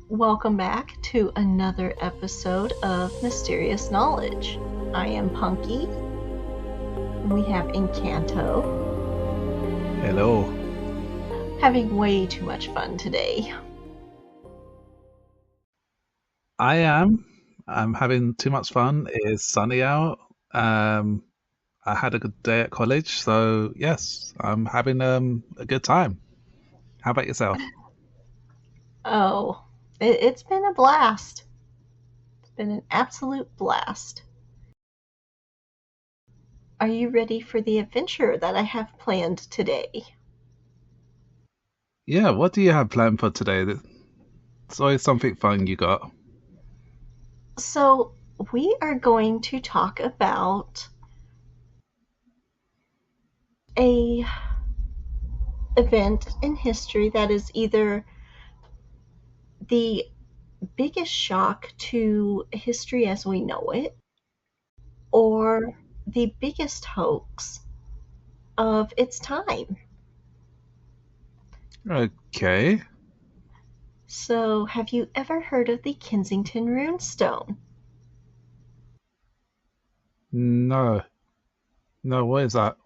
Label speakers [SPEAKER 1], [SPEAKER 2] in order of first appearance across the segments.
[SPEAKER 1] Welcome back to another episode of Mysterious Knowledge. I am Punky, and we have Engkanto.
[SPEAKER 2] Hello.
[SPEAKER 1] Having way too much fun today.
[SPEAKER 2] I am. I'm having too much fun. It's sunny out. I had a good day at college, so yes, I'm having a good time. How about yourself?
[SPEAKER 1] Oh, it's been a blast. It's been an absolute blast. Are you ready for the adventure that I have planned today?
[SPEAKER 2] Yeah, what do you have planned for today? It's always something fun you got.
[SPEAKER 1] So, we are going to talk about a event in history that is either the biggest shock to history as we know it, or the biggest hoax of its time.
[SPEAKER 2] Okay.
[SPEAKER 1] So, have you ever heard of the Kensington Runestone?
[SPEAKER 2] No. No, what is that?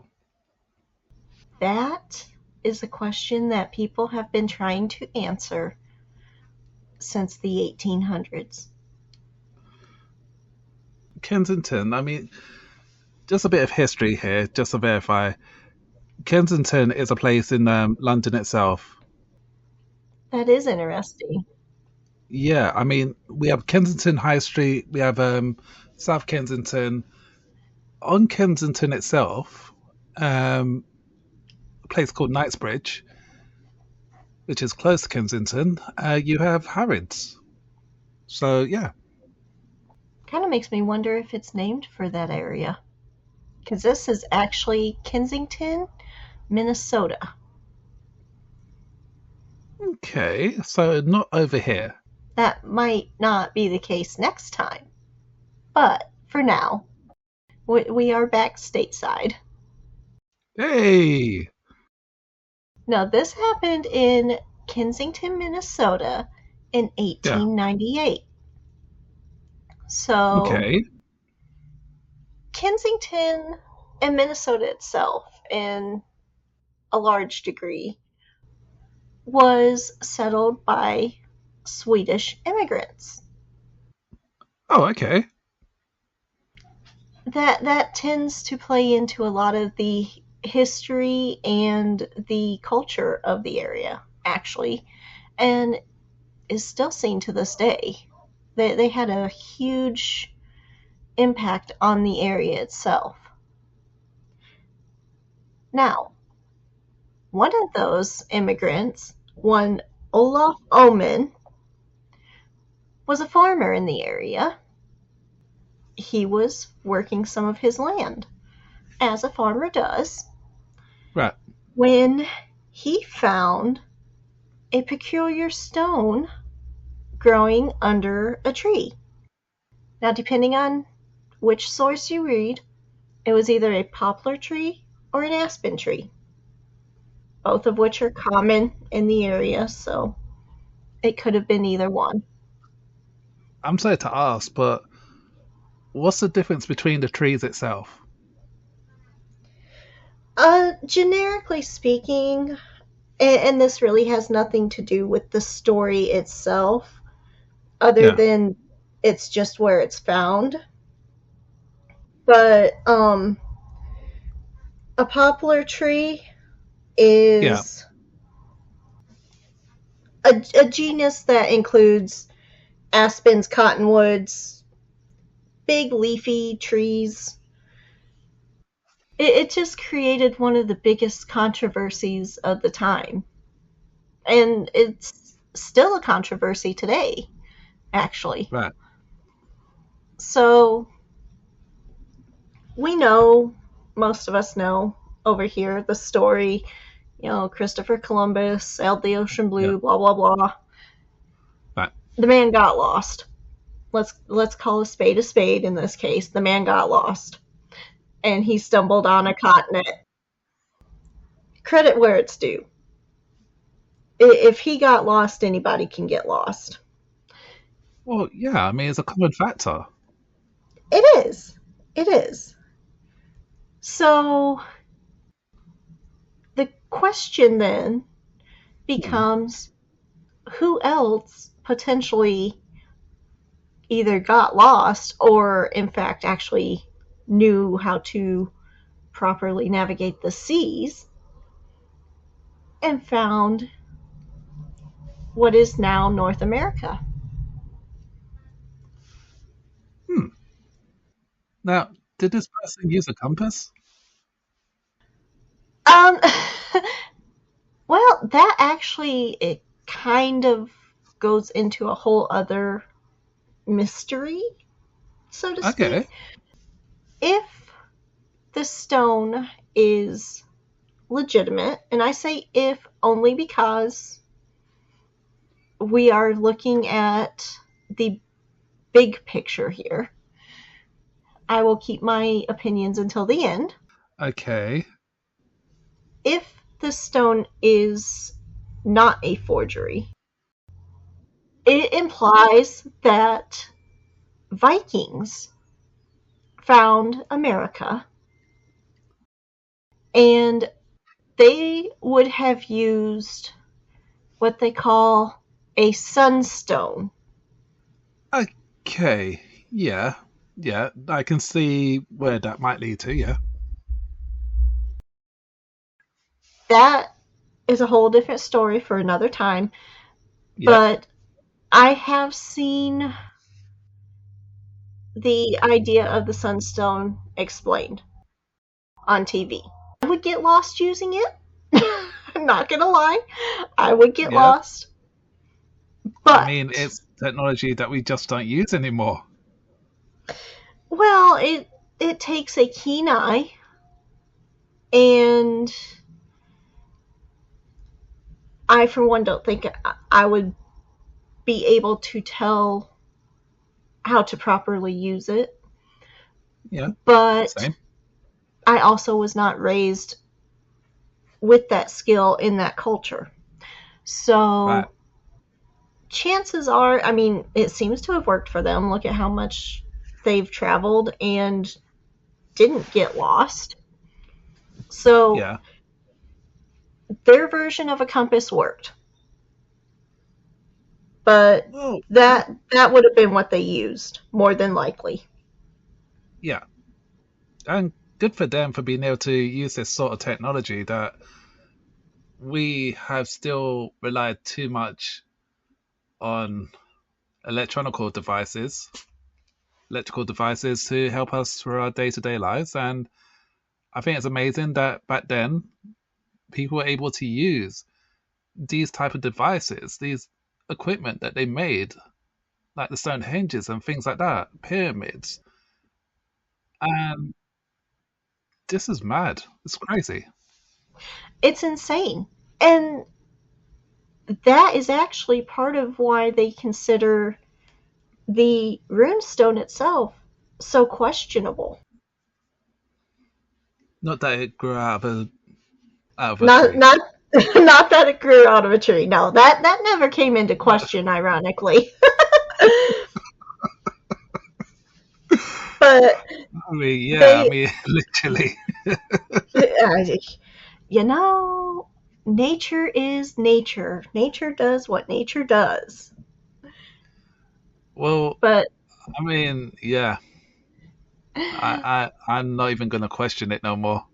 [SPEAKER 1] That is a question that people have been trying to answer since the 1800s.
[SPEAKER 2] Kensington. I mean, just a bit of history here, just to verify. Kensington is a place in London itself.
[SPEAKER 1] That is interesting.
[SPEAKER 2] Yeah, I mean, we have Kensington High Street, we have South Kensington. On Kensington itself, a place called Knightsbridge, which is close to Kensington, you have Harrods. So, yeah.
[SPEAKER 1] Kind of makes me wonder if it's named for that area. Because this is actually Kensington, Minnesota.
[SPEAKER 2] Okay, so not over here.
[SPEAKER 1] That might not be the case next time. But for now, we are back stateside.
[SPEAKER 2] Hey!
[SPEAKER 1] Now, this happened in Kensington, Minnesota in
[SPEAKER 2] Yeah,
[SPEAKER 1] 1898. So,
[SPEAKER 2] okay.
[SPEAKER 1] Kensington and Minnesota itself, in a large degree, was settled by Swedish immigrants.
[SPEAKER 2] Oh, okay.
[SPEAKER 1] That tends to play into a lot of the history and the culture of the area, actually, and is still seen to this day. They had a huge impact on the area itself. Now, one of those immigrants, one Olaf Oman, was a farmer in the area. He was working some of his land, as a farmer does,
[SPEAKER 2] Right.
[SPEAKER 1] when he found a peculiar stone growing under a tree. Now, depending on which source you read, it was either a poplar tree or an aspen tree, both of which are common in the area, so it could have been either one.
[SPEAKER 2] I'm sorry to ask, but what's the difference between the trees itself?
[SPEAKER 1] Generically speaking, and this really has nothing to do with the story itself, other
[SPEAKER 2] Yeah,
[SPEAKER 1] than it's just where it's found. But a poplar tree
[SPEAKER 2] yeah.
[SPEAKER 1] is a genus that includes aspens, cottonwoods, big leafy trees. It just created one of the biggest controversies of the time. And it's still a controversy today, actually.
[SPEAKER 2] Right.
[SPEAKER 1] So we know, most of us know over here, the story, Christopher Columbus sailed the ocean
[SPEAKER 2] Yeah.
[SPEAKER 1] blue, blah, blah, blah.
[SPEAKER 2] Right.
[SPEAKER 1] The man got lost. Let's call a spade in this case. The man got lost. And he stumbled on a continent. Credit where it's due. If he got lost, anybody can get lost.
[SPEAKER 2] Well, yeah, I mean, it's a common factor.
[SPEAKER 1] It is. It is. So the question then
[SPEAKER 2] Hmm.
[SPEAKER 1] becomes, who else potentially either got lost or, in fact, actually knew how to properly navigate the seas and found what is now North America?
[SPEAKER 2] Hmm. Now, did this person use a compass?
[SPEAKER 1] Um, well, that actually it kind of goes into a whole other mystery, so to
[SPEAKER 2] Okay.
[SPEAKER 1] speak. If the stone is legitimate, and I say if only because we are looking at the big picture here. I will keep my opinions until the end.
[SPEAKER 2] Okay.
[SPEAKER 1] If the stone is not a forgery, it implies that Vikings found America and they would have used what they call a sunstone.
[SPEAKER 2] Okay. Yeah. Yeah. I can see where that might lead to. Yeah.
[SPEAKER 1] That is a whole different story for another time,
[SPEAKER 2] Yep.
[SPEAKER 1] but I have seen the idea of the sunstone explained on TV. I would get lost using it. I'm not gonna lie, I would get
[SPEAKER 2] Yeah.
[SPEAKER 1] lost.
[SPEAKER 2] I mean,
[SPEAKER 1] But
[SPEAKER 2] it's technology that we just don't use anymore.
[SPEAKER 1] well, it takes a keen eye, and I, for one, don't think I would be able to tell how to properly use it.
[SPEAKER 2] Yeah.
[SPEAKER 1] But
[SPEAKER 2] Same.
[SPEAKER 1] I also was not raised with that skill in that culture,
[SPEAKER 2] Right.
[SPEAKER 1] so chances are, I mean, it seems to have worked for them. Look at how much they've traveled and didn't get lost. So
[SPEAKER 2] Yeah.
[SPEAKER 1] their version of a compass worked, but
[SPEAKER 2] Well,
[SPEAKER 1] that would have been what they used more than likely.
[SPEAKER 2] yeah. And good for them for being able to use this sort of technology that we have still relied too much on electrical devices to help us through our day-to-day lives. And I think it's amazing that back then people were able to use these type of devices, these equipment that they made, like the Stonehenges and things like that, pyramids. And this is mad. It's crazy.
[SPEAKER 1] It's insane. And that is actually part of why they consider the runestone itself so questionable.
[SPEAKER 2] Not that it grew out of a
[SPEAKER 1] Not
[SPEAKER 2] tree.
[SPEAKER 1] not not that it grew out of a tree. No, that never came into question, ironically. But
[SPEAKER 2] I mean, yeah, I
[SPEAKER 1] they,
[SPEAKER 2] mean, literally.
[SPEAKER 1] you know, nature is nature. Nature does what nature does.
[SPEAKER 2] Well,
[SPEAKER 1] But
[SPEAKER 2] I mean, yeah, I'm not even gonna question it no more.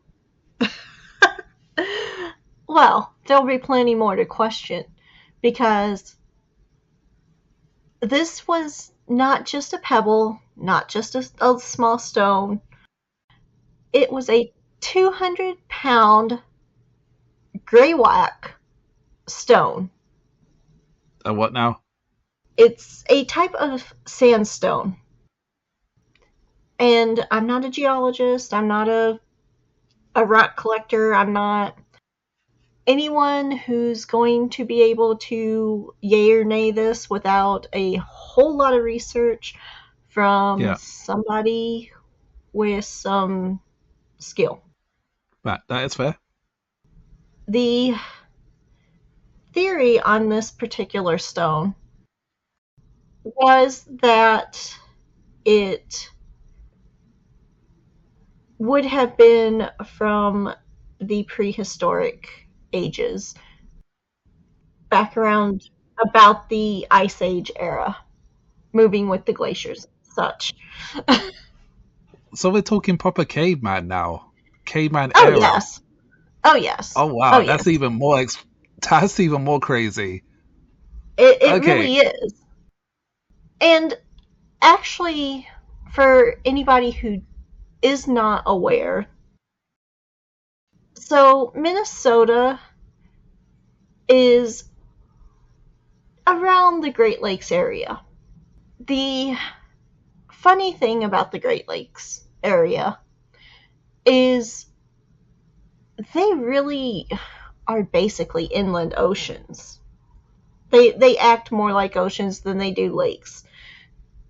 [SPEAKER 1] well, there'll be plenty more to question because this was not just a pebble, not just a small stone. It was a 200-pound graywacke stone.
[SPEAKER 2] What now?
[SPEAKER 1] It's a type of sandstone. And I'm not a geologist, I'm not a rock collector, I'm not anyone who's going to be able to yay or nay this without a whole lot of research from
[SPEAKER 2] Yeah,
[SPEAKER 1] somebody with some skill.
[SPEAKER 2] that is fair.
[SPEAKER 1] The theory on this particular stone was that it would have been from the prehistoric ages, back around about the Ice Age era, moving with the glaciers and such.
[SPEAKER 2] So we're talking proper caveman now. Caveman
[SPEAKER 1] Oh,
[SPEAKER 2] era.
[SPEAKER 1] yes. Oh, yes.
[SPEAKER 2] Oh
[SPEAKER 1] Oh,
[SPEAKER 2] wow, that's
[SPEAKER 1] yes.
[SPEAKER 2] even more that's even more crazy.
[SPEAKER 1] It
[SPEAKER 2] Okay.
[SPEAKER 1] really is. And actually, for anybody who is not aware, so Minnesota is around the Great Lakes area. The funny thing about the Great Lakes area is they really are basically inland oceans. They act more like oceans than they do lakes.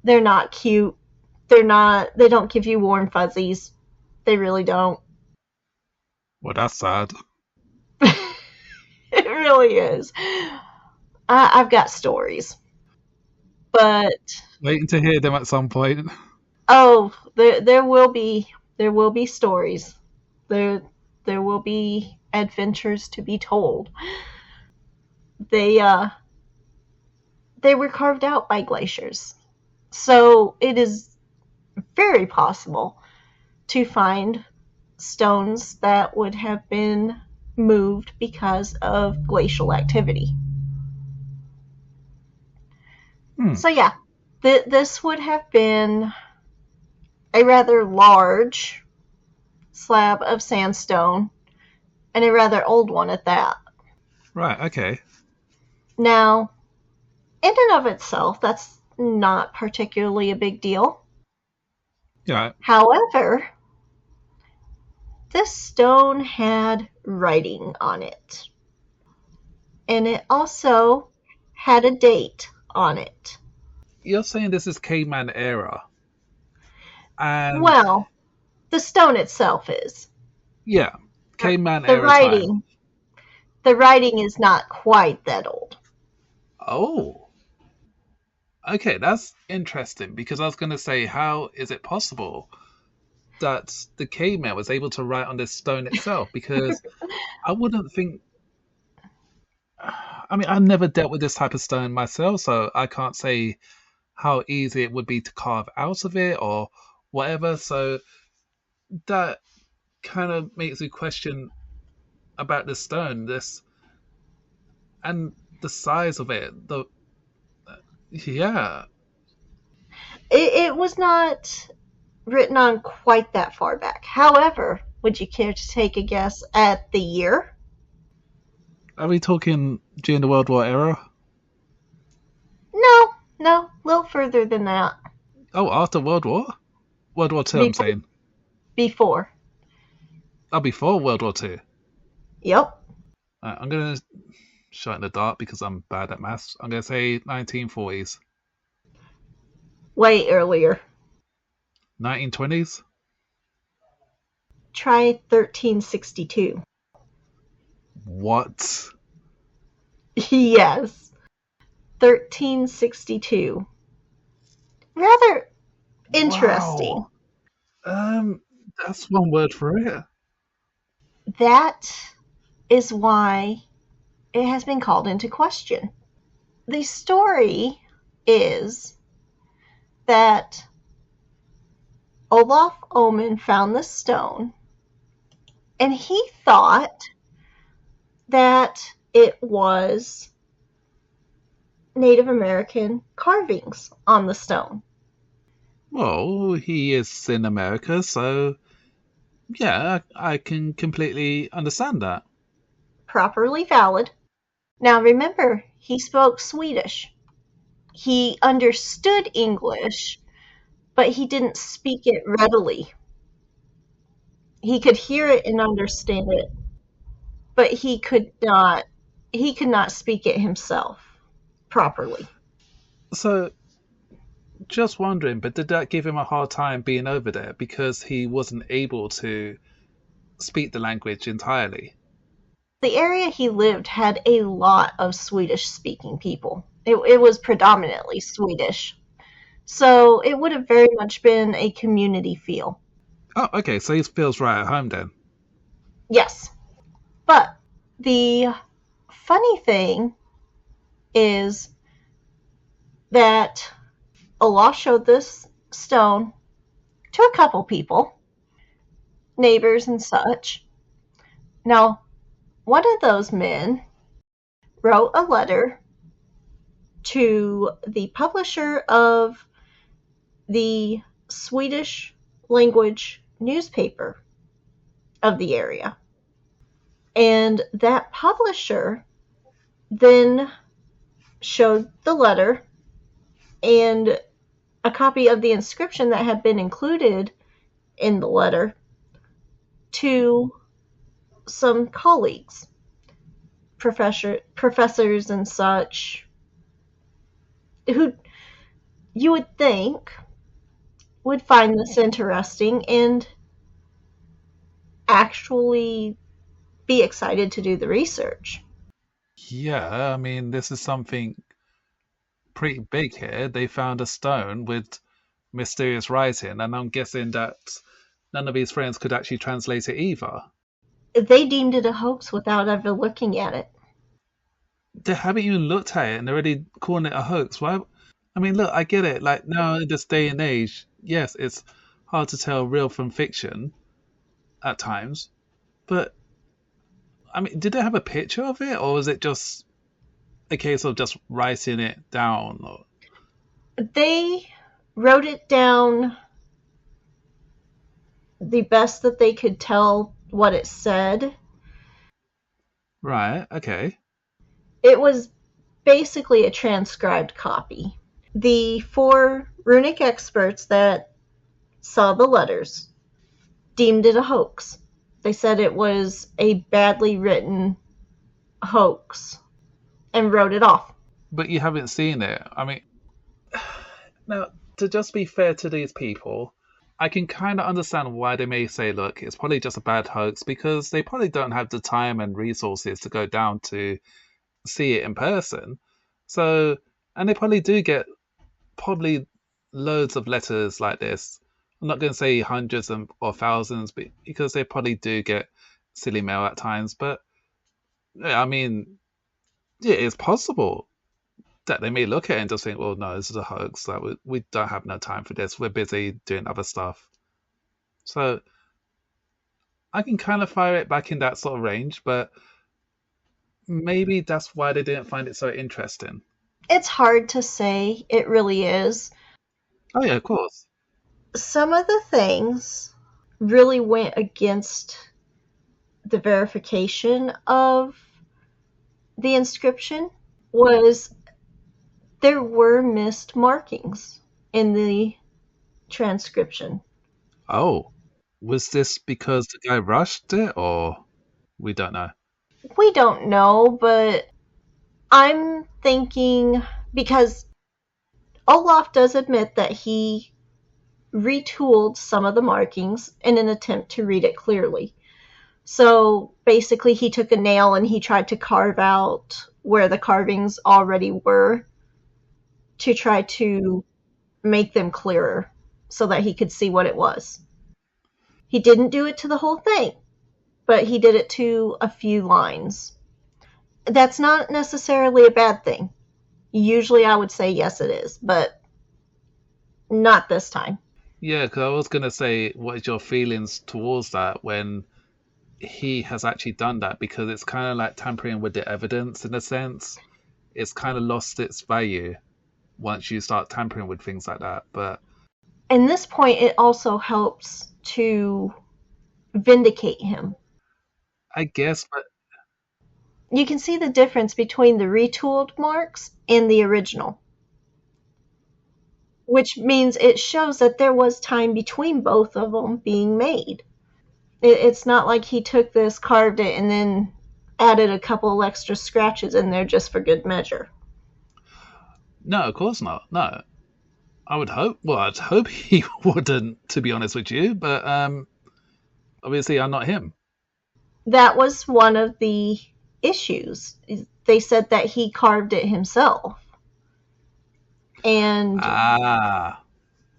[SPEAKER 1] They're not cute. They don't give you warm fuzzies. They really don't.
[SPEAKER 2] Well, that's sad.
[SPEAKER 1] It really is. I've got stories, but
[SPEAKER 2] Waiting to hear them at some point.
[SPEAKER 1] oh, there will be stories. There there will be adventures to be told. They uh they were carved out by glaciers. So it is very possible to find stones that would have been moved because of glacial activity.
[SPEAKER 2] Hmm.
[SPEAKER 1] So yeah, this would have been a rather large slab of sandstone, and a rather old one at that.
[SPEAKER 2] Right, okay.
[SPEAKER 1] Now, in and of itself, that's not particularly a big deal.
[SPEAKER 2] Yeah.
[SPEAKER 1] However, this stone had writing on it, and it also had a date on it.
[SPEAKER 2] You're saying this is caveman era. And
[SPEAKER 1] Well, the stone itself is.
[SPEAKER 2] yeah, caveman
[SPEAKER 1] The
[SPEAKER 2] era time.
[SPEAKER 1] writing, the writing is not quite that old.
[SPEAKER 2] Oh. Okay, that's interesting because I was going to say, how is it possible that the caveman was able to write on this stone itself? Because I wouldn't think. I mean, I've never dealt with this type of stone myself, so I can't say how easy it would be to carve out of it or whatever. So that kind of makes me question about the stone, this and the size of it. The yeah,
[SPEAKER 1] It was not written on quite that far back. However, would you care to take a guess at the year?
[SPEAKER 2] are we talking during the World War era?
[SPEAKER 1] No, no, a little further than that.
[SPEAKER 2] Oh, after World War Two. I'm
[SPEAKER 1] Before.
[SPEAKER 2] saying.
[SPEAKER 1] Before.
[SPEAKER 2] Oh, before World War Two.
[SPEAKER 1] Yep.
[SPEAKER 2] I'm gonna shot in the dark because I'm bad at maths. I'm gonna say 1940s,
[SPEAKER 1] Way earlier.
[SPEAKER 2] 1920s.
[SPEAKER 1] Try 1362.
[SPEAKER 2] What?
[SPEAKER 1] Yes. 1362. Rather interesting.
[SPEAKER 2] Wow. That's one word for it.
[SPEAKER 1] That is why it has been called into question. The story is that Olaf Omen found the stone and he thought that it was Native American carvings on the stone.
[SPEAKER 2] Well, he is in America, so yeah, I can completely understand that.
[SPEAKER 1] Properly valid. Now remember, he spoke Swedish. He understood English, but he didn't speak it readily. He could hear it and understand it, but he could not speak it himself properly.
[SPEAKER 2] So, just wondering, but did that give him a hard time being over there because he wasn't able to speak the language entirely?
[SPEAKER 1] The area he lived had a lot of Swedish-speaking people. It was predominantly Swedish. So it would have very much been a community feel.
[SPEAKER 2] Oh, okay, so he feels right at home then.
[SPEAKER 1] Yes. But the funny thing is that Olaf showed this stone to a couple people, neighbors and such. Now, one of those men wrote a letter to the publisher of the Swedish language newspaper of the area. And that publisher then showed the letter and a copy of the inscription that had been included in the letter to some colleagues, professors and such, who you would think would find this interesting and actually be excited to do the research.
[SPEAKER 2] Yeah, I mean, this is something pretty big here. They found a stone with mysterious writing, and I'm guessing that none of his friends could actually translate it either.
[SPEAKER 1] They deemed it a hoax without ever looking at it.
[SPEAKER 2] They haven't even looked at it and they're already calling it a hoax. Why? I mean, look, I get it. Like now in this day and age, yes, it's hard to tell real from fiction at times. But I mean, did they have a picture of it, or was it just a case of just writing it down? Or...
[SPEAKER 1] They wrote it down the best that they could tell what it said.
[SPEAKER 2] Right. Okay.
[SPEAKER 1] It was basically a transcribed copy. The 4 runic experts that saw the letters deemed it a hoax. They said it was a badly written hoax and wrote it off.
[SPEAKER 2] But you haven't seen it. I mean, now to just be fair to these people, I can kind of understand why they may say, look, it's probably just a bad hoax because they probably don't have the time and resources to go down to see it in person. So, and they probably do get probably loads of letters like this. I'm not going to say hundreds or thousands, but because they probably do get silly mail at times. But yeah, I mean, yeah, it's possible that they may look at it and just think, well, no, this is a hoax. Like we don't have no time for this. We're busy doing other stuff. So I can kind of fire it back in that sort of range, but maybe that's why they didn't find it so interesting.
[SPEAKER 1] It's hard to say. It really is.
[SPEAKER 2] Oh yeah, of course.
[SPEAKER 1] Some of the things really went against the verification of the inscription. Was there were missed markings in the transcription.
[SPEAKER 2] Oh, was this because the guy rushed it, or we don't know?
[SPEAKER 1] We don't know, but I'm thinking because Olaf does admit that he retooled some of the markings in an attempt to read it clearly. So basically, he took a nail and he tried to carve out where the carvings already were to try to make them clearer so that he could see what it was. He didn't do it to the whole thing, but he did it to a few lines. That's not necessarily a bad thing. Usually I would say yes, it is, but not this time.
[SPEAKER 2] Yeah, because I was gonna say, what is your feelings towards that when he has actually done that? Because it's kind of like tampering with the evidence in a sense. It's kind of lost its value once you start tampering with things like that. But
[SPEAKER 1] In this point, it also helps to vindicate him.
[SPEAKER 2] I guess, but
[SPEAKER 1] You can see the difference between the retooled marks and the original, which means it shows that there was time between both of them being made. It's not like he took this, carved it, and then added a couple extra scratches in there just for good measure.
[SPEAKER 2] no, of course not. No, I would hope. Well, I'd hope he wouldn't, to be honest with you. But obviously, I'm not him.
[SPEAKER 1] That was one of the issues. They said that he carved it himself. And
[SPEAKER 2] Ah,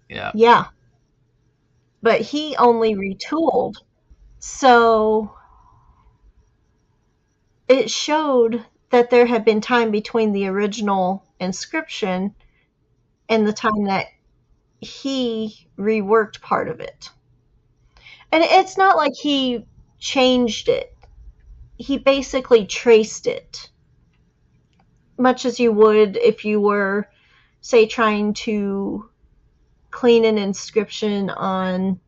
[SPEAKER 2] yeah.
[SPEAKER 1] yeah, but he only retooled. So it showed that there had been time between the original inscription and the time that he reworked part of it. And it's not like he changed it. He basically traced it, much as you would if you were, say, trying to clean an inscription on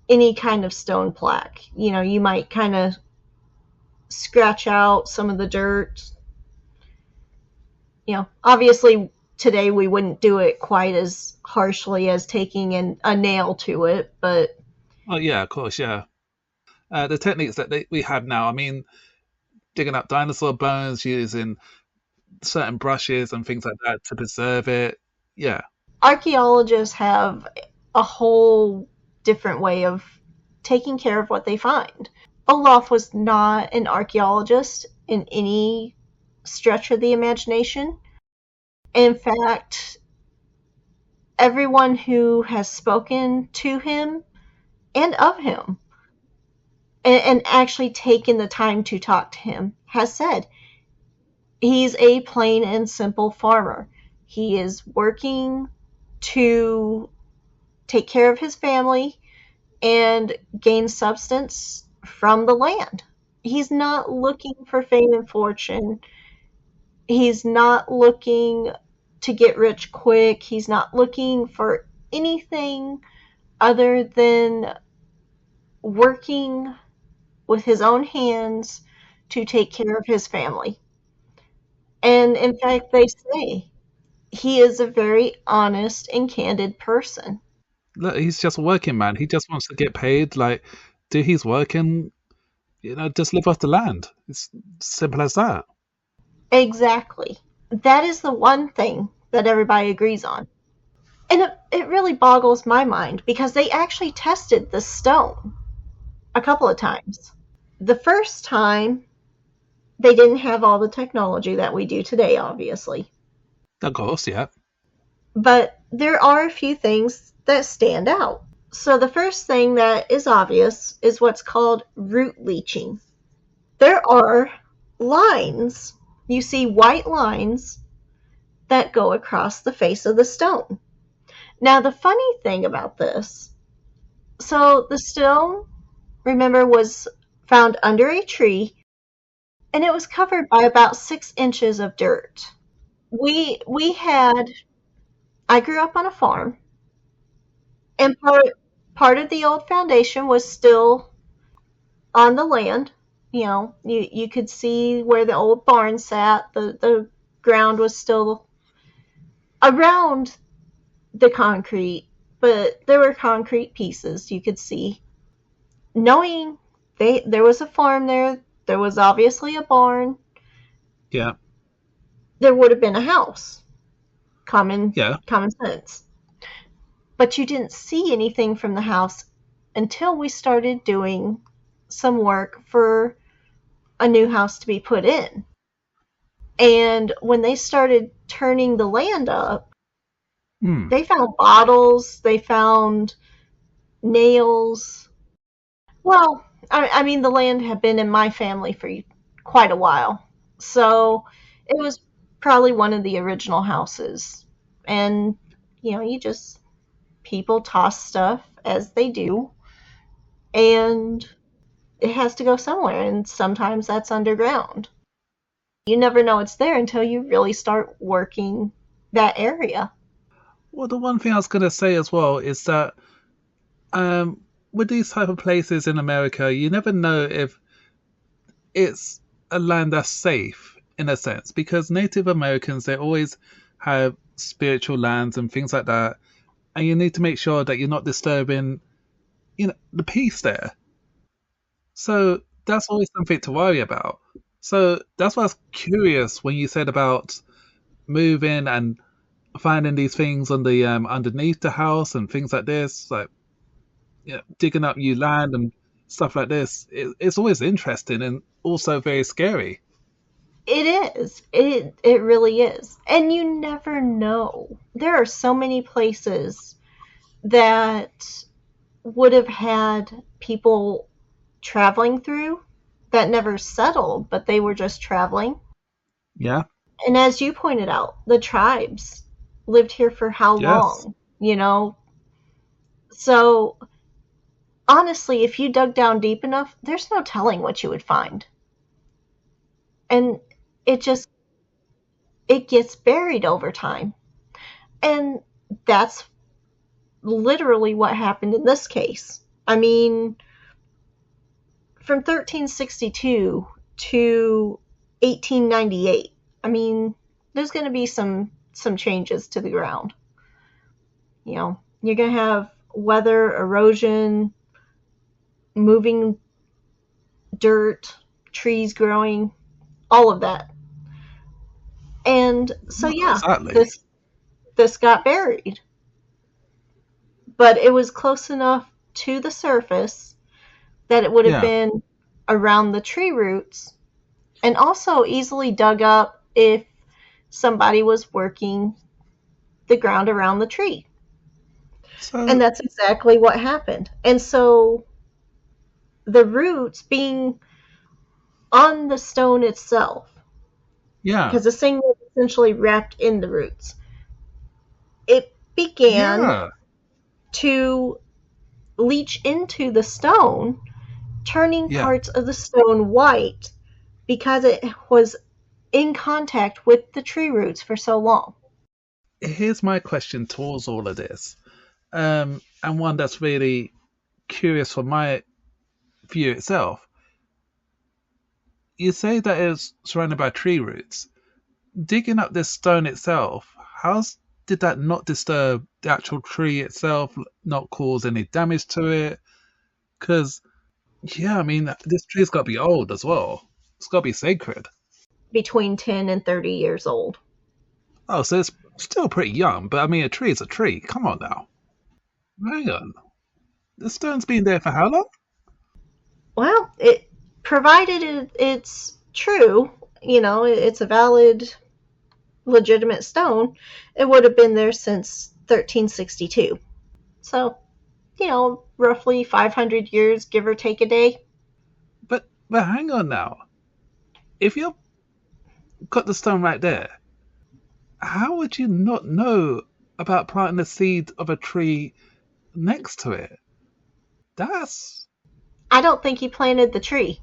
[SPEAKER 1] any kind of stone plaque. You might kind of scratch out some of the dirt. Obviously today we wouldn't do it quite as harshly as taking a nail to it, but
[SPEAKER 2] Oh, yeah, of course, yeah. The techniques that we have now, I mean, digging up dinosaur bones using certain brushes and things like that to preserve it. Yeah.
[SPEAKER 1] archaeologists have a whole different way of taking care of what they find. Olaf was not an archaeologist in any stretch of the imagination. In fact, everyone who has spoken to him and of him and actually taken the time to talk to him has said he's a plain and simple farmer. He is working to take care of his family and gain substance from the land. He's not looking for fame and fortune. He's not looking to get rich quick. He's not looking for anything other than working with his own hands to take care of his family. And in fact, they say he is a very honest and candid person.
[SPEAKER 2] Look, he's just a working man. He just wants to get paid, like, do his work and, just live off the land. It's simple as that.
[SPEAKER 1] Exactly. That is the one thing that everybody agrees on. And it really boggles my mind because they actually tested the stone a couple of times. The first time, they didn't have all the technology that we do today, obviously.
[SPEAKER 2] Of course, yeah.
[SPEAKER 1] But there are a few things that stand out. So the first thing that is obvious is what's called root leaching. There are lines, you see white lines that go across the face of the stone. Now, the funny thing about this, so the stone, remember, was found under a tree and it was covered by about 6 inches of dirt. We had, I grew up on a farm, and part of the old foundation was still on the land. You could see where the old barn sat. The ground was still around the concrete, but there were concrete pieces you could see. Knowing there was a farm there was obviously a barn,
[SPEAKER 2] Yeah.
[SPEAKER 1] there would have been a house.
[SPEAKER 2] Yeah.
[SPEAKER 1] Common sense. But you didn't see anything from the house until we started doing some work for a new house to be put in. And when they started turning the land up,
[SPEAKER 2] Hmm.
[SPEAKER 1] they found bottles, they found nails. Well, I mean, the land had been in my family for quite a while. So it was probably one of the original houses. And, people toss stuff as they do. And it has to go somewhere. And sometimes that's underground. You never know it's there until you really start working that area.
[SPEAKER 2] Well, the one thing I was going to say as well is that with these type of places in America, you never know if it's a land that's safe in a sense because Native Americans they always have spiritual lands and things like that, and you need to make sure that you're not disturbing, the peace there. So that's always something to worry about. So that's why I was curious when you said about moving and finding these things on the underneath the house and things like this, like digging up new land and stuff like this, it's always interesting and also very scary.
[SPEAKER 1] It is. It really is. And you never know. There are so many places that would have had people traveling through that never settled, but they were just traveling.
[SPEAKER 2] Yeah.
[SPEAKER 1] And as you pointed out, the tribes lived here for how
[SPEAKER 2] Yes.
[SPEAKER 1] long, you know? So honestly, if you dug down deep enough, there's no telling what you would find. And it just it gets buried over time. And that's literally what happened in this case. I mean, from 1362 to 1898, I mean, there's going to be some changes to the ground. You know, you're going to have weather, erosion, moving dirt, trees growing, all of that. And so
[SPEAKER 2] Not
[SPEAKER 1] yeah,
[SPEAKER 2] exactly.
[SPEAKER 1] this got buried, but it was close enough to the surface that it would have
[SPEAKER 2] Yeah.
[SPEAKER 1] been around the tree roots and also easily dug up if somebody was working the ground around the tree.
[SPEAKER 2] So
[SPEAKER 1] And that's exactly what happened. And so the roots being on the stone itself,
[SPEAKER 2] yeah.
[SPEAKER 1] because the thing was essentially wrapped in the roots, it began
[SPEAKER 2] Yeah.
[SPEAKER 1] to leach into the stone, turning
[SPEAKER 2] Yeah.
[SPEAKER 1] parts of the stone white because it was in contact with the tree roots for so long.
[SPEAKER 2] Here's my question towards all of this, and one that's really curious from my view itself. You say that it's surrounded by tree roots. Digging up this stone itself, did that not disturb the actual tree itself, not cause any damage to it? Because, yeah, I mean, this tree's got to be old as well. It's got to be sacred.
[SPEAKER 1] Between 10 and 30 years old.
[SPEAKER 2] Oh, so it's still pretty young, but I mean, a tree is a tree. Come on now. Hang on. The stone's been there for how long?
[SPEAKER 1] Well, it provided it's true, it's a valid, legitimate stone, it would have been there since 1362. So, roughly 500 years, give or take a day.
[SPEAKER 2] But hang on now. If you've got the stone right there, how would you not know about planting the seed of a tree next to it? That's
[SPEAKER 1] I don't think he planted the tree.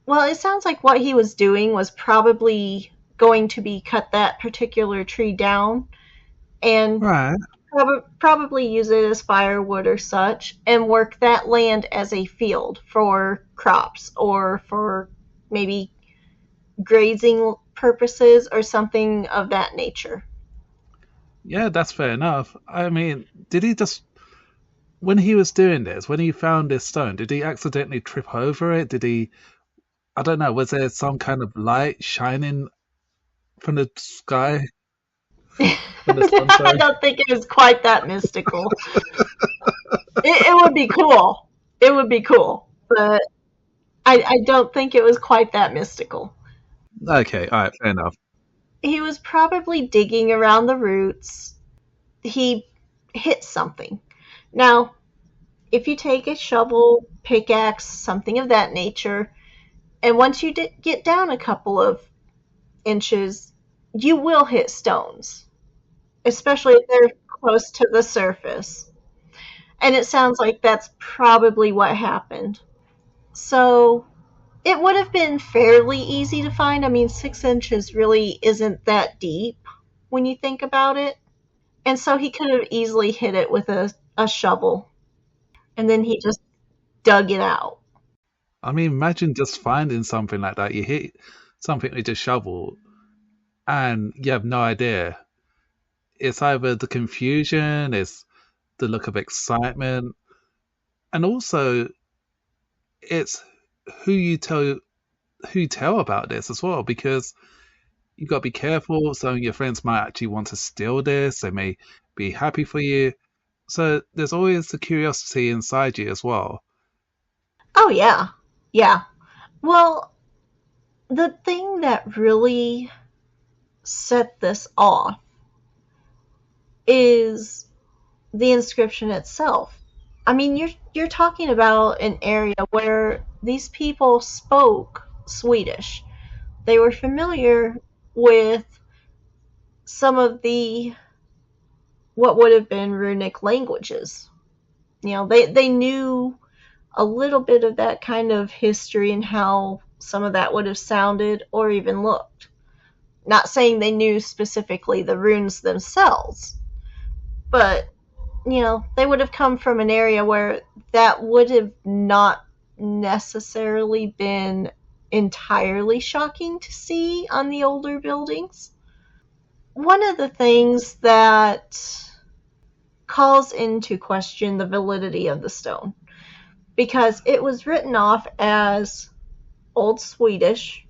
[SPEAKER 1] Well, it sounds like what he was doing was probably going to be cut that particular tree down and
[SPEAKER 2] right.
[SPEAKER 1] probably use it as firewood or such and work that land as a field for crops or for maybe grazing purposes or something of that nature.
[SPEAKER 2] Yeah, that's fair enough. I mean, did he just, when he was doing this, when he found this stone, did he accidentally trip over it? Did he, I don't know, was there some kind of light shining from the sky, from the sun,
[SPEAKER 1] I
[SPEAKER 2] sorry?
[SPEAKER 1] don't think it was quite that mystical. It would be cool. It would be cool, but I don't think it was quite that mystical.
[SPEAKER 2] Okay, all right, fair enough.
[SPEAKER 1] He was probably digging around the roots. He hit something. Now, if you take a shovel, pickaxe, something of that nature, and once you get down a couple of inches, you will hit stones, especially if they're close to the surface. And it sounds like that's probably what happened. So it would have been fairly easy to find. I mean, 6 inches really isn't that deep when you think about it. And so he could have easily hit it with a shovel. And then he just dug it out.
[SPEAKER 2] I mean, imagine just finding something like that. You hit something with a shovel and you have no idea. It's either the confusion, it's the look of excitement, and also it's who you tell who you tell about this as well, because you've got to be careful. Some of your friends might actually want to steal this. They may be happy for you. So there's always the curiosity inside you as well.
[SPEAKER 1] Oh, yeah. Yeah. Well, the thing that really set this off is the inscription itself. I mean, you're talking about an area where these people spoke Swedish. They were familiar with some of the what would have been runic languages. They knew a little bit of that kind of history and how some of that would have sounded or even looked. Not saying they knew specifically the runes themselves, but they would have come from an area where that would have not necessarily been entirely shocking to see on the older buildings. One of the things that calls into question the validity of the stone, because it was written off as Old Swedish,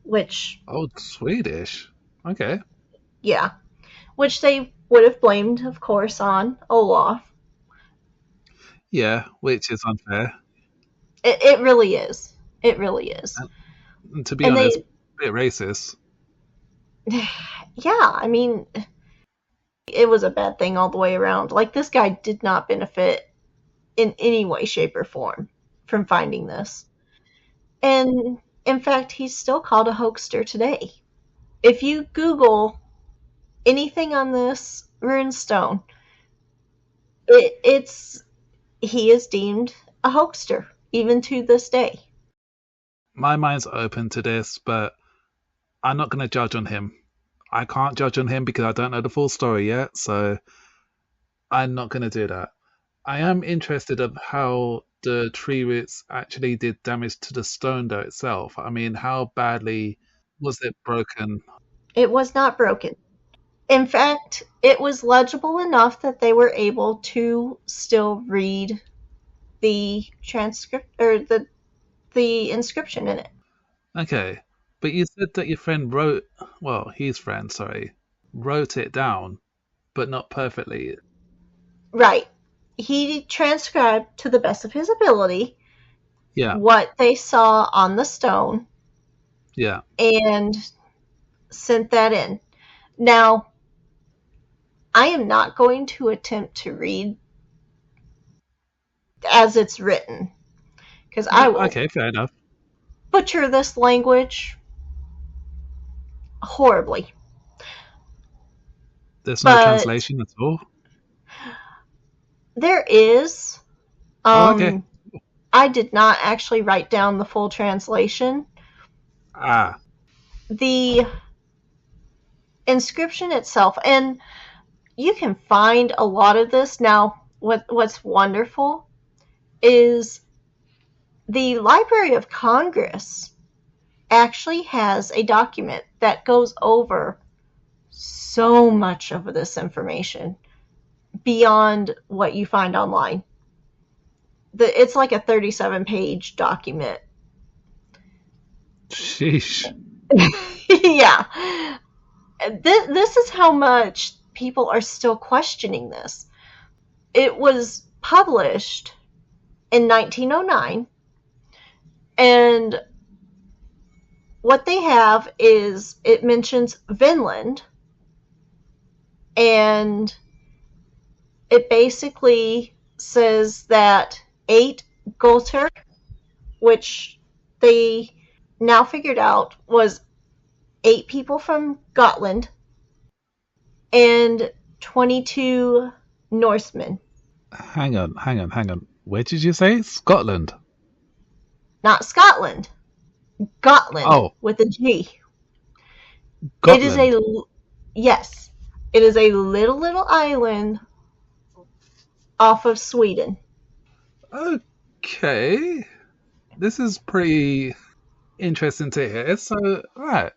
[SPEAKER 1] which,
[SPEAKER 2] Old Swedish. Okay.
[SPEAKER 1] yeah, which they would have blamed, of course, on Olaf.
[SPEAKER 2] Yeah, which is unfair.
[SPEAKER 1] It really is. It really is.
[SPEAKER 2] And to be
[SPEAKER 1] And
[SPEAKER 2] honest,
[SPEAKER 1] they,
[SPEAKER 2] a bit racist.
[SPEAKER 1] yeah, I mean, it was a bad thing all the way around. Like, this guy did not benefit in any way, shape, or form from finding this. And in fact, he's still called a hoaxer today. If you Google anything on this runestone, it's he is deemed a hoaxer even to this day.
[SPEAKER 2] My mind's open to this, but I'm not going to judge on him. I can't judge on him because I don't know the full story yet, so I'm not going to do that. I am interested of how the tree roots actually did damage to the stone though itself. I mean, how badly was it broken?
[SPEAKER 1] It was not broken. In fact, it was legible enough that they were able to still read the transcript or the inscription in it.
[SPEAKER 2] Okay, but you said that your friend wrote, well, his friend, sorry, wrote it down, but not perfectly.
[SPEAKER 1] Right. He transcribed to the best of his ability
[SPEAKER 2] Yeah,
[SPEAKER 1] what they saw on the stone
[SPEAKER 2] yeah.
[SPEAKER 1] and sent that in. Now, I am not going to attempt to read as it's written because I will
[SPEAKER 2] Okay, fair enough.
[SPEAKER 1] butcher this language horribly.
[SPEAKER 2] There's no
[SPEAKER 1] But
[SPEAKER 2] translation at all.
[SPEAKER 1] there is.
[SPEAKER 2] Oh, okay.
[SPEAKER 1] Um, I did not actually write down the full translation.
[SPEAKER 2] Ah,
[SPEAKER 1] The inscription itself, and you can find a lot of this now. What's wonderful is the Library of Congress actually has a document that goes over so much of this information beyond what you find online. It's like a 37-page document.
[SPEAKER 2] sheesh.
[SPEAKER 1] Yeah. This is how much people are still questioning this. It was published in 1909, and what they have is it mentions Vinland, and it basically says that 8 Wolter, which they now figured out was 8 people from Gotland, and 22 Norsemen.
[SPEAKER 2] Hang on. Where did you say? Scotland.
[SPEAKER 1] Not Scotland, Gotland
[SPEAKER 2] Oh,
[SPEAKER 1] with a G. It is
[SPEAKER 2] Gotland.
[SPEAKER 1] yes, it is a little island off of Sweden.
[SPEAKER 2] Okay. This is pretty interesting to hear. So, right.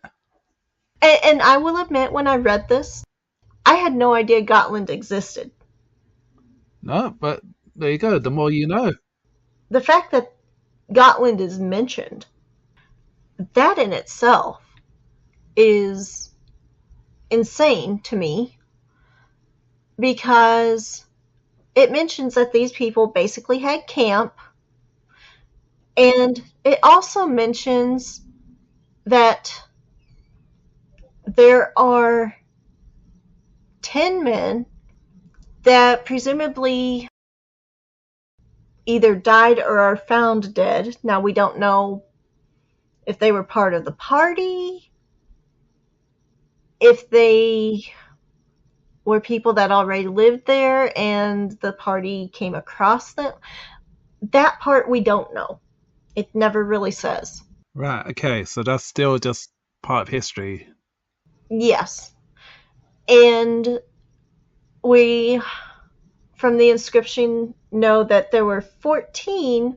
[SPEAKER 1] And I will admit, when I read this, I had no idea Gotland existed.
[SPEAKER 2] No, but there you go. The more you know.
[SPEAKER 1] The fact that Gotland is mentioned, that in itself is insane to me because it mentions that these people basically had camp And it also mentions that there are 10 men that presumably either died or are found dead. Now, we don't know if they were part of the party, if they were people that already lived there and the party came across them. That part we don't know. It never really says.
[SPEAKER 2] Right. Okay. So that's still just part of history.
[SPEAKER 1] Yes. And we, from the inscription, know that there were 14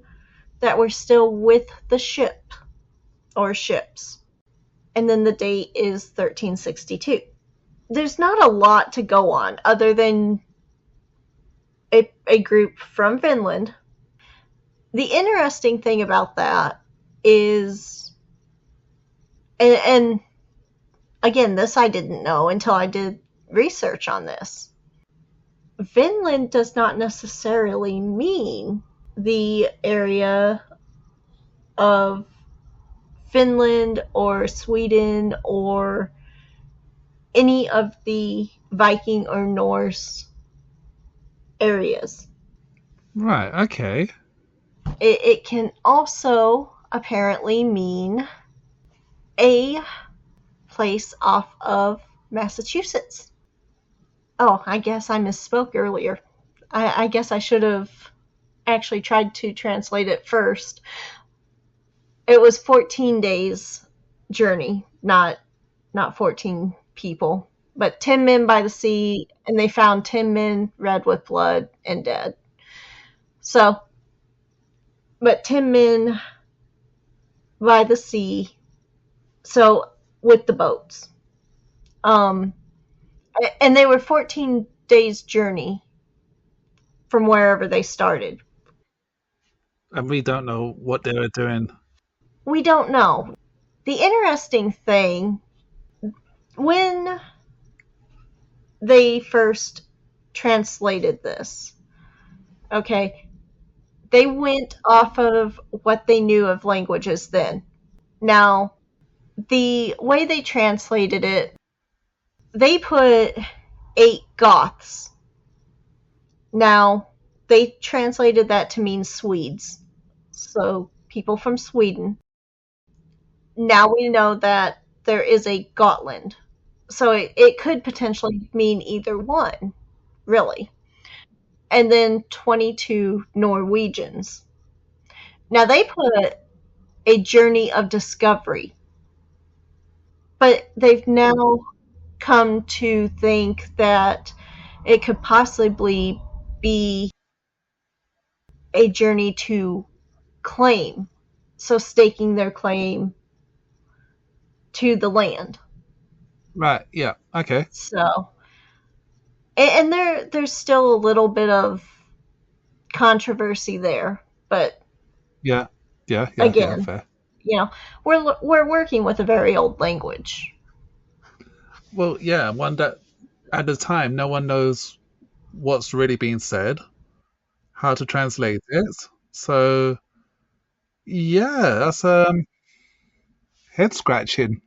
[SPEAKER 1] that were still with the ship or ships. And then the date is 1362. There's not a lot to go on other than a group from Finland. The interesting thing about that is, and again, this I didn't know until I did research on this. Finland does not necessarily mean the area of Finland or Sweden or any of the Viking or Norse areas.
[SPEAKER 2] Right. Okay.
[SPEAKER 1] It can also apparently mean a place off of Massachusetts. Oh, I guess I misspoke earlier. I guess I should have actually tried to translate it first. It was 14 days journey, not 14 people, but 10 men by the sea, and they found 10 men red with blood and dead. So, but 10 men by the sea, so with the boats. And they were 14 days journey from wherever they started.
[SPEAKER 2] And we don't know what they were doing.
[SPEAKER 1] We don't know. The interesting thing, when they first translated this, okay, they went off of what they knew of languages then. Now, the way they translated it, they put 8 Goths. Now, they translated that to mean Swedes. So, people from Sweden. Now we know that there is a Gotland. So it could potentially mean either one, really. And then 22 Norwegians. Now they put a journey of discovery, but they've now come to think that it could possibly be a journey to claim, so staking their claim to the land.
[SPEAKER 2] Right. Yeah. Okay.
[SPEAKER 1] So, and there's still a little bit of controversy there, but
[SPEAKER 2] Yeah. Yeah. Yeah. Yeah.
[SPEAKER 1] again,
[SPEAKER 2] Fair.
[SPEAKER 1] we're working with a very old language.
[SPEAKER 2] Well, yeah. One that at the time no one knows what's really being said, how to translate it. So yeah, that's head scratching.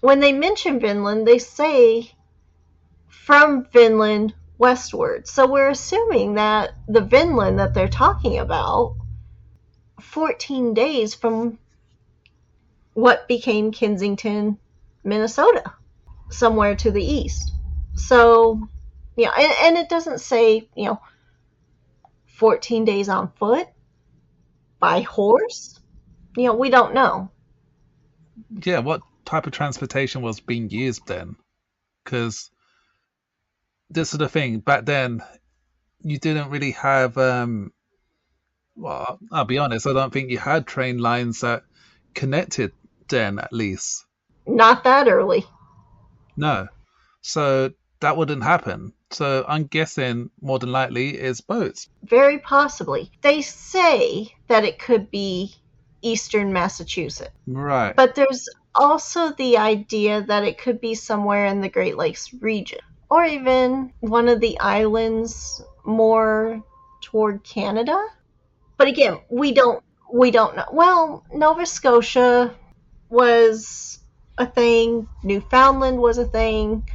[SPEAKER 1] When they mention Vinland, they say from Finland westward. So we're assuming that the Vinland that they're talking about, 14 days from what became Kensington, Minnesota, somewhere to the east. So, and it doesn't say, 14 days on foot, by horse. We don't know.
[SPEAKER 2] Yeah. What type of transportation was being used then? Because this is the thing. Back then, you didn't really have. Well, I'll be honest. I don't think you had train lines that connected then, at least.
[SPEAKER 1] Not that early.
[SPEAKER 2] No. So that wouldn't happen. So I'm guessing more than likely it's boats.
[SPEAKER 1] Very possibly. They say that it could be eastern Massachusetts.
[SPEAKER 2] Right.
[SPEAKER 1] But there's also the idea that it could be somewhere in the Great Lakes region, or even one of the islands more toward Canada. But again, We don't know. Well, Nova Scotia was a thing, Newfoundland was a thing.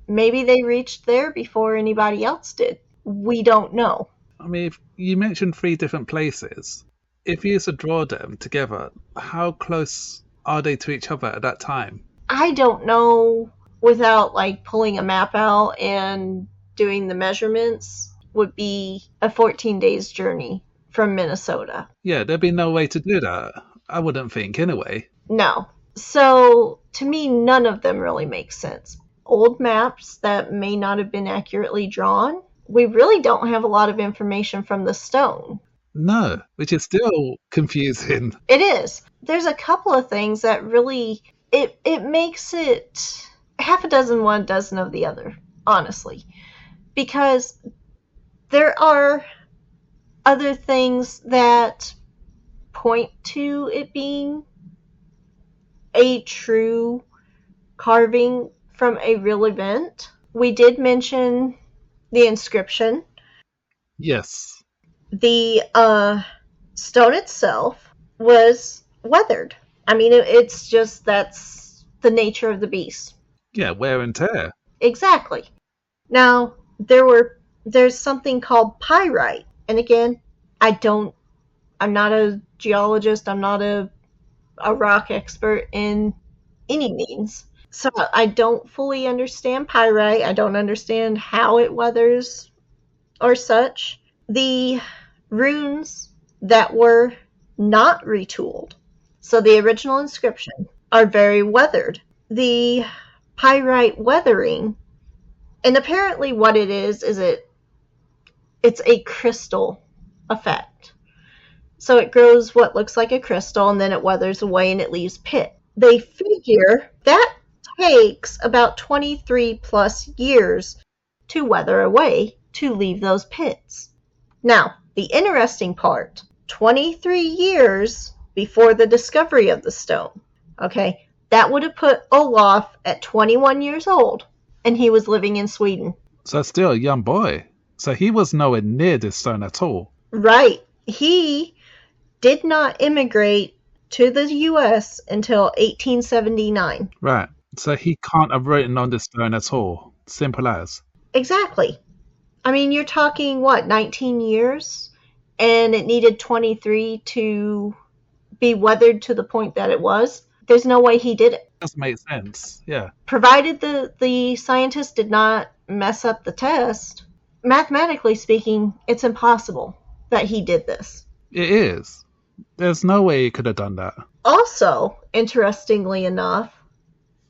[SPEAKER 1] Maybe they reached there before anybody else did. We don't know.
[SPEAKER 2] I mean, if you mentioned 3 different places. If you used to draw them together, how close are they to each other at that time?
[SPEAKER 1] I don't know without like pulling a map out and doing the measurements would be a 14 days journey from Minnesota.
[SPEAKER 2] Yeah, there'd be no way to do that. I wouldn't think anyway.
[SPEAKER 1] No. So to me, none of them really make sense. Old maps that may not have been accurately drawn. We really don't have a lot of information from the stone.
[SPEAKER 2] No, which is still confusing.
[SPEAKER 1] It is. There's a couple of things that really it makes it half a dozen one dozen of the other, honestly. Because there are other things that point to it being a true carving from a real event. We did mention the inscription.
[SPEAKER 2] Yes.
[SPEAKER 1] The stone itself was weathered. I mean, it's just that's the nature of the beast.
[SPEAKER 2] Yeah, wear and tear.
[SPEAKER 1] Exactly. Now, there's something called pyrite. And again, I'm not a geologist, I'm not a rock expert in any means. So I don't fully understand pyrite. I don't understand how it weathers or such. The runes that were not retooled, so the original inscription, are very weathered. The pyrite weathering, and apparently what it is it's a crystal effect. So it grows what looks like a crystal and then it weathers away and it leaves pit. They figure that takes about 23 plus years to weather away to leave those pits. Now, the interesting part, 23 years before the discovery of the stone, okay, that would have put Olaf at 21 years old, and he was living in Sweden.
[SPEAKER 2] So still a young boy. So he was nowhere near this stone at all.
[SPEAKER 1] Right. He did not immigrate to the U.S. until 1879.
[SPEAKER 2] Right. So he can't have written on this stone at all. Simple as.
[SPEAKER 1] Exactly. I mean, you're talking, 19 years? And it needed 23 to be weathered to the point that it was. There's no way he did it.
[SPEAKER 2] Does make sense. Yeah.
[SPEAKER 1] Provided the scientist did not mess up the test, mathematically speaking, it's impossible that he did this.
[SPEAKER 2] It is. There's no way he could have done that.
[SPEAKER 1] Also, interestingly enough,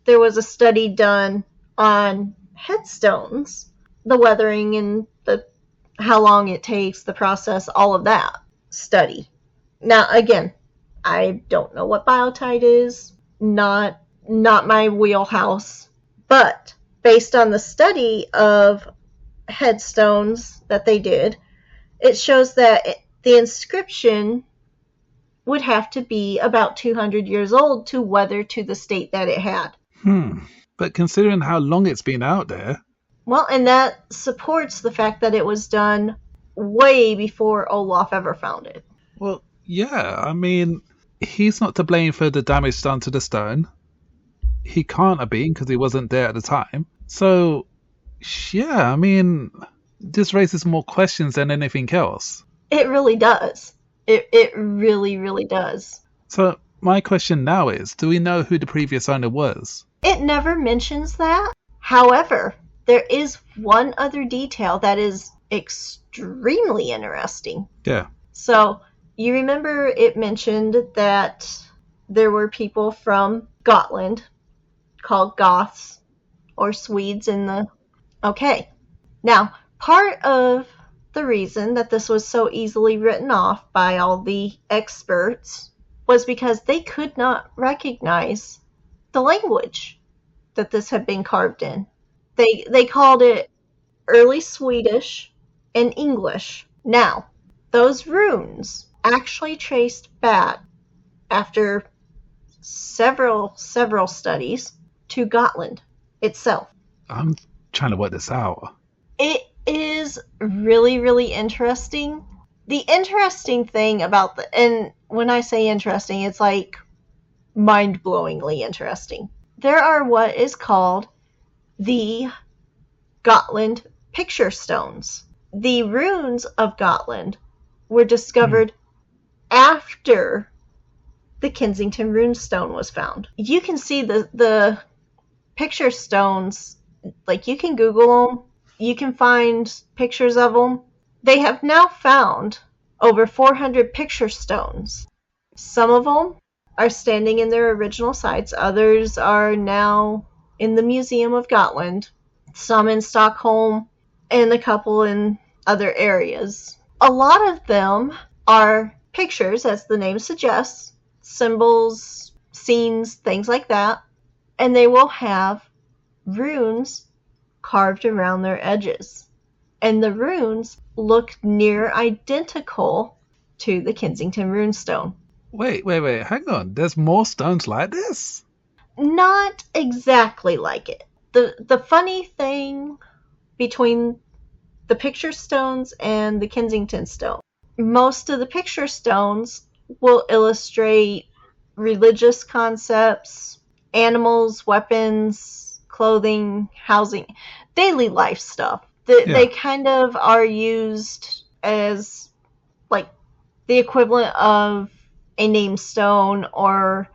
[SPEAKER 1] there was a study done on headstones, the weathering and how long it takes, the process, all of that study. Now, again, I don't know what biotite is, not my wheelhouse, but based on the study of headstones that they did, it shows that the inscription would have to be about 200 years old to weather to the state that it had.
[SPEAKER 2] But considering how long it's been out there...
[SPEAKER 1] Well, and that supports the fact that it was done way before Olaf ever found it.
[SPEAKER 2] Well, yeah, I mean, he's not to blame for the damage done to the stone. He can't have been because he wasn't there at the time. So, yeah, I mean, this raises more questions than anything else.
[SPEAKER 1] It really does. It really, really does.
[SPEAKER 2] So, my question now is, do we know who the previous owner was?
[SPEAKER 1] It never mentions that. However, there is one other detail that is extremely interesting.
[SPEAKER 2] Yeah.
[SPEAKER 1] So, you remember it mentioned that there were people from Gotland called Goths or Swedes in the... Okay. Now, part of the reason that this was so easily written off by all the experts was because they could not recognize the language that this had been carved in. They called it early Swedish and English. Now, those runes actually traced back after several studies to Gotland itself.
[SPEAKER 2] I'm trying to work this out.
[SPEAKER 1] It is really, really interesting. The interesting thing about and when I say interesting, it's like mind-blowingly interesting. There are what is called the Gotland picture stones. The runes of Gotland were discovered after the Kensington Runestone was found. You can see the picture stones, like you can Google them, you can find pictures of them. They have now found over 400 picture stones. Some of them are standing in their original sites, others are now in the Museum of Gotland, some in Stockholm, and a couple in other areas. A lot of them are pictures, as the name suggests, symbols, scenes, things like that, and they will have runes carved around their edges. And the runes look near identical to the Kensington Runestone.
[SPEAKER 2] Wait, hang on. There's more stones like this?
[SPEAKER 1] Not exactly like it. The funny thing between the picture stones and the Kensington stone, most of the picture stones will illustrate religious concepts, animals, weapons, clothing, housing, daily life stuff. They kind of are used as like the equivalent of a name stone or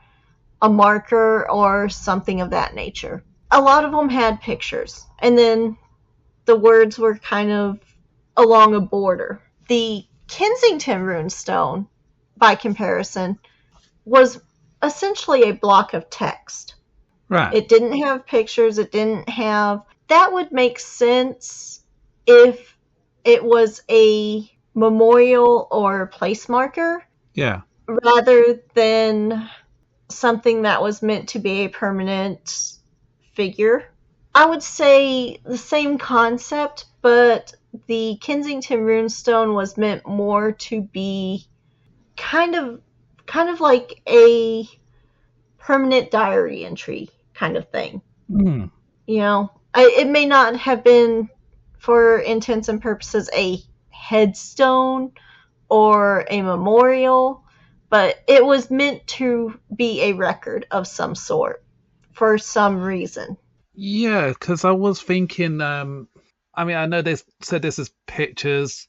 [SPEAKER 1] a marker or something of that nature. A lot of them had pictures, and then the words were kind of along a border. The Kensington Runestone, by comparison, was essentially a block of text.
[SPEAKER 2] Right.
[SPEAKER 1] It didn't have pictures, it didn't have... That would make sense if it was a memorial or place marker.
[SPEAKER 2] Yeah.
[SPEAKER 1] Rather than something that was meant to be a permanent figure. I would say the same concept, but the Kensington Runestone was meant more to be kind of like a permanent diary entry kind of thing.
[SPEAKER 2] Mm.
[SPEAKER 1] You know, it may not have been, for intents and purposes, a headstone or a memorial, but it was meant to be a record of some sort for some reason.
[SPEAKER 2] Yeah, because I was thinking, I mean, I know they said this is pictures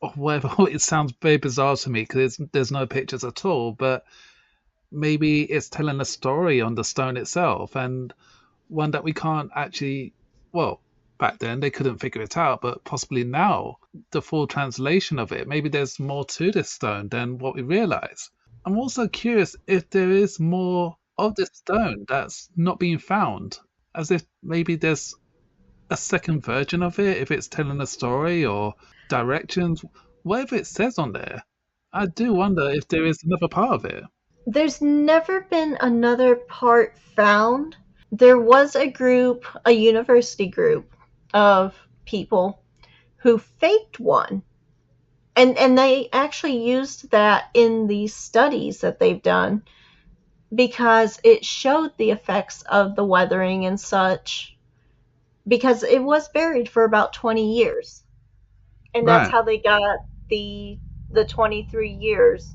[SPEAKER 2] or whatever. It sounds very bizarre to me because there's no pictures at all, but maybe it's telling a story on the stone itself, and one that we can't actually, well, back then they couldn't figure it out, but possibly now, the full translation of it, maybe there's more to this stone than what we realize. I'm also curious if there is more of this stone that's not being found, as if maybe there's a second version of it, if it's telling a story or directions, whatever it says on there. I do wonder if there is another part of it.
[SPEAKER 1] There's never been another part found. There was a group, a university group of people who faked one. And they actually used that in these studies that they've done because it showed the effects of the weathering and such, because it was buried for about 20 years. And that's
[SPEAKER 2] Right.
[SPEAKER 1] how they got the 23 years.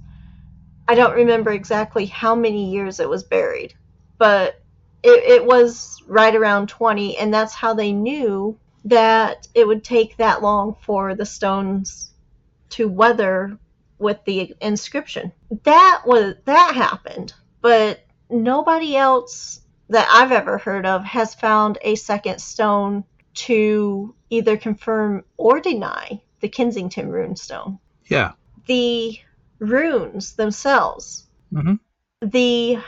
[SPEAKER 1] I don't remember exactly how many years it was buried, but it was right around 20, and that's how they knew that it would take that long for the stones to weather with the inscription. That happened, but nobody else that I've ever heard of has found a second stone to either confirm or deny the Kensington Runestone.
[SPEAKER 2] Yeah.
[SPEAKER 1] The runes themselves,
[SPEAKER 2] Hmm.
[SPEAKER 1] the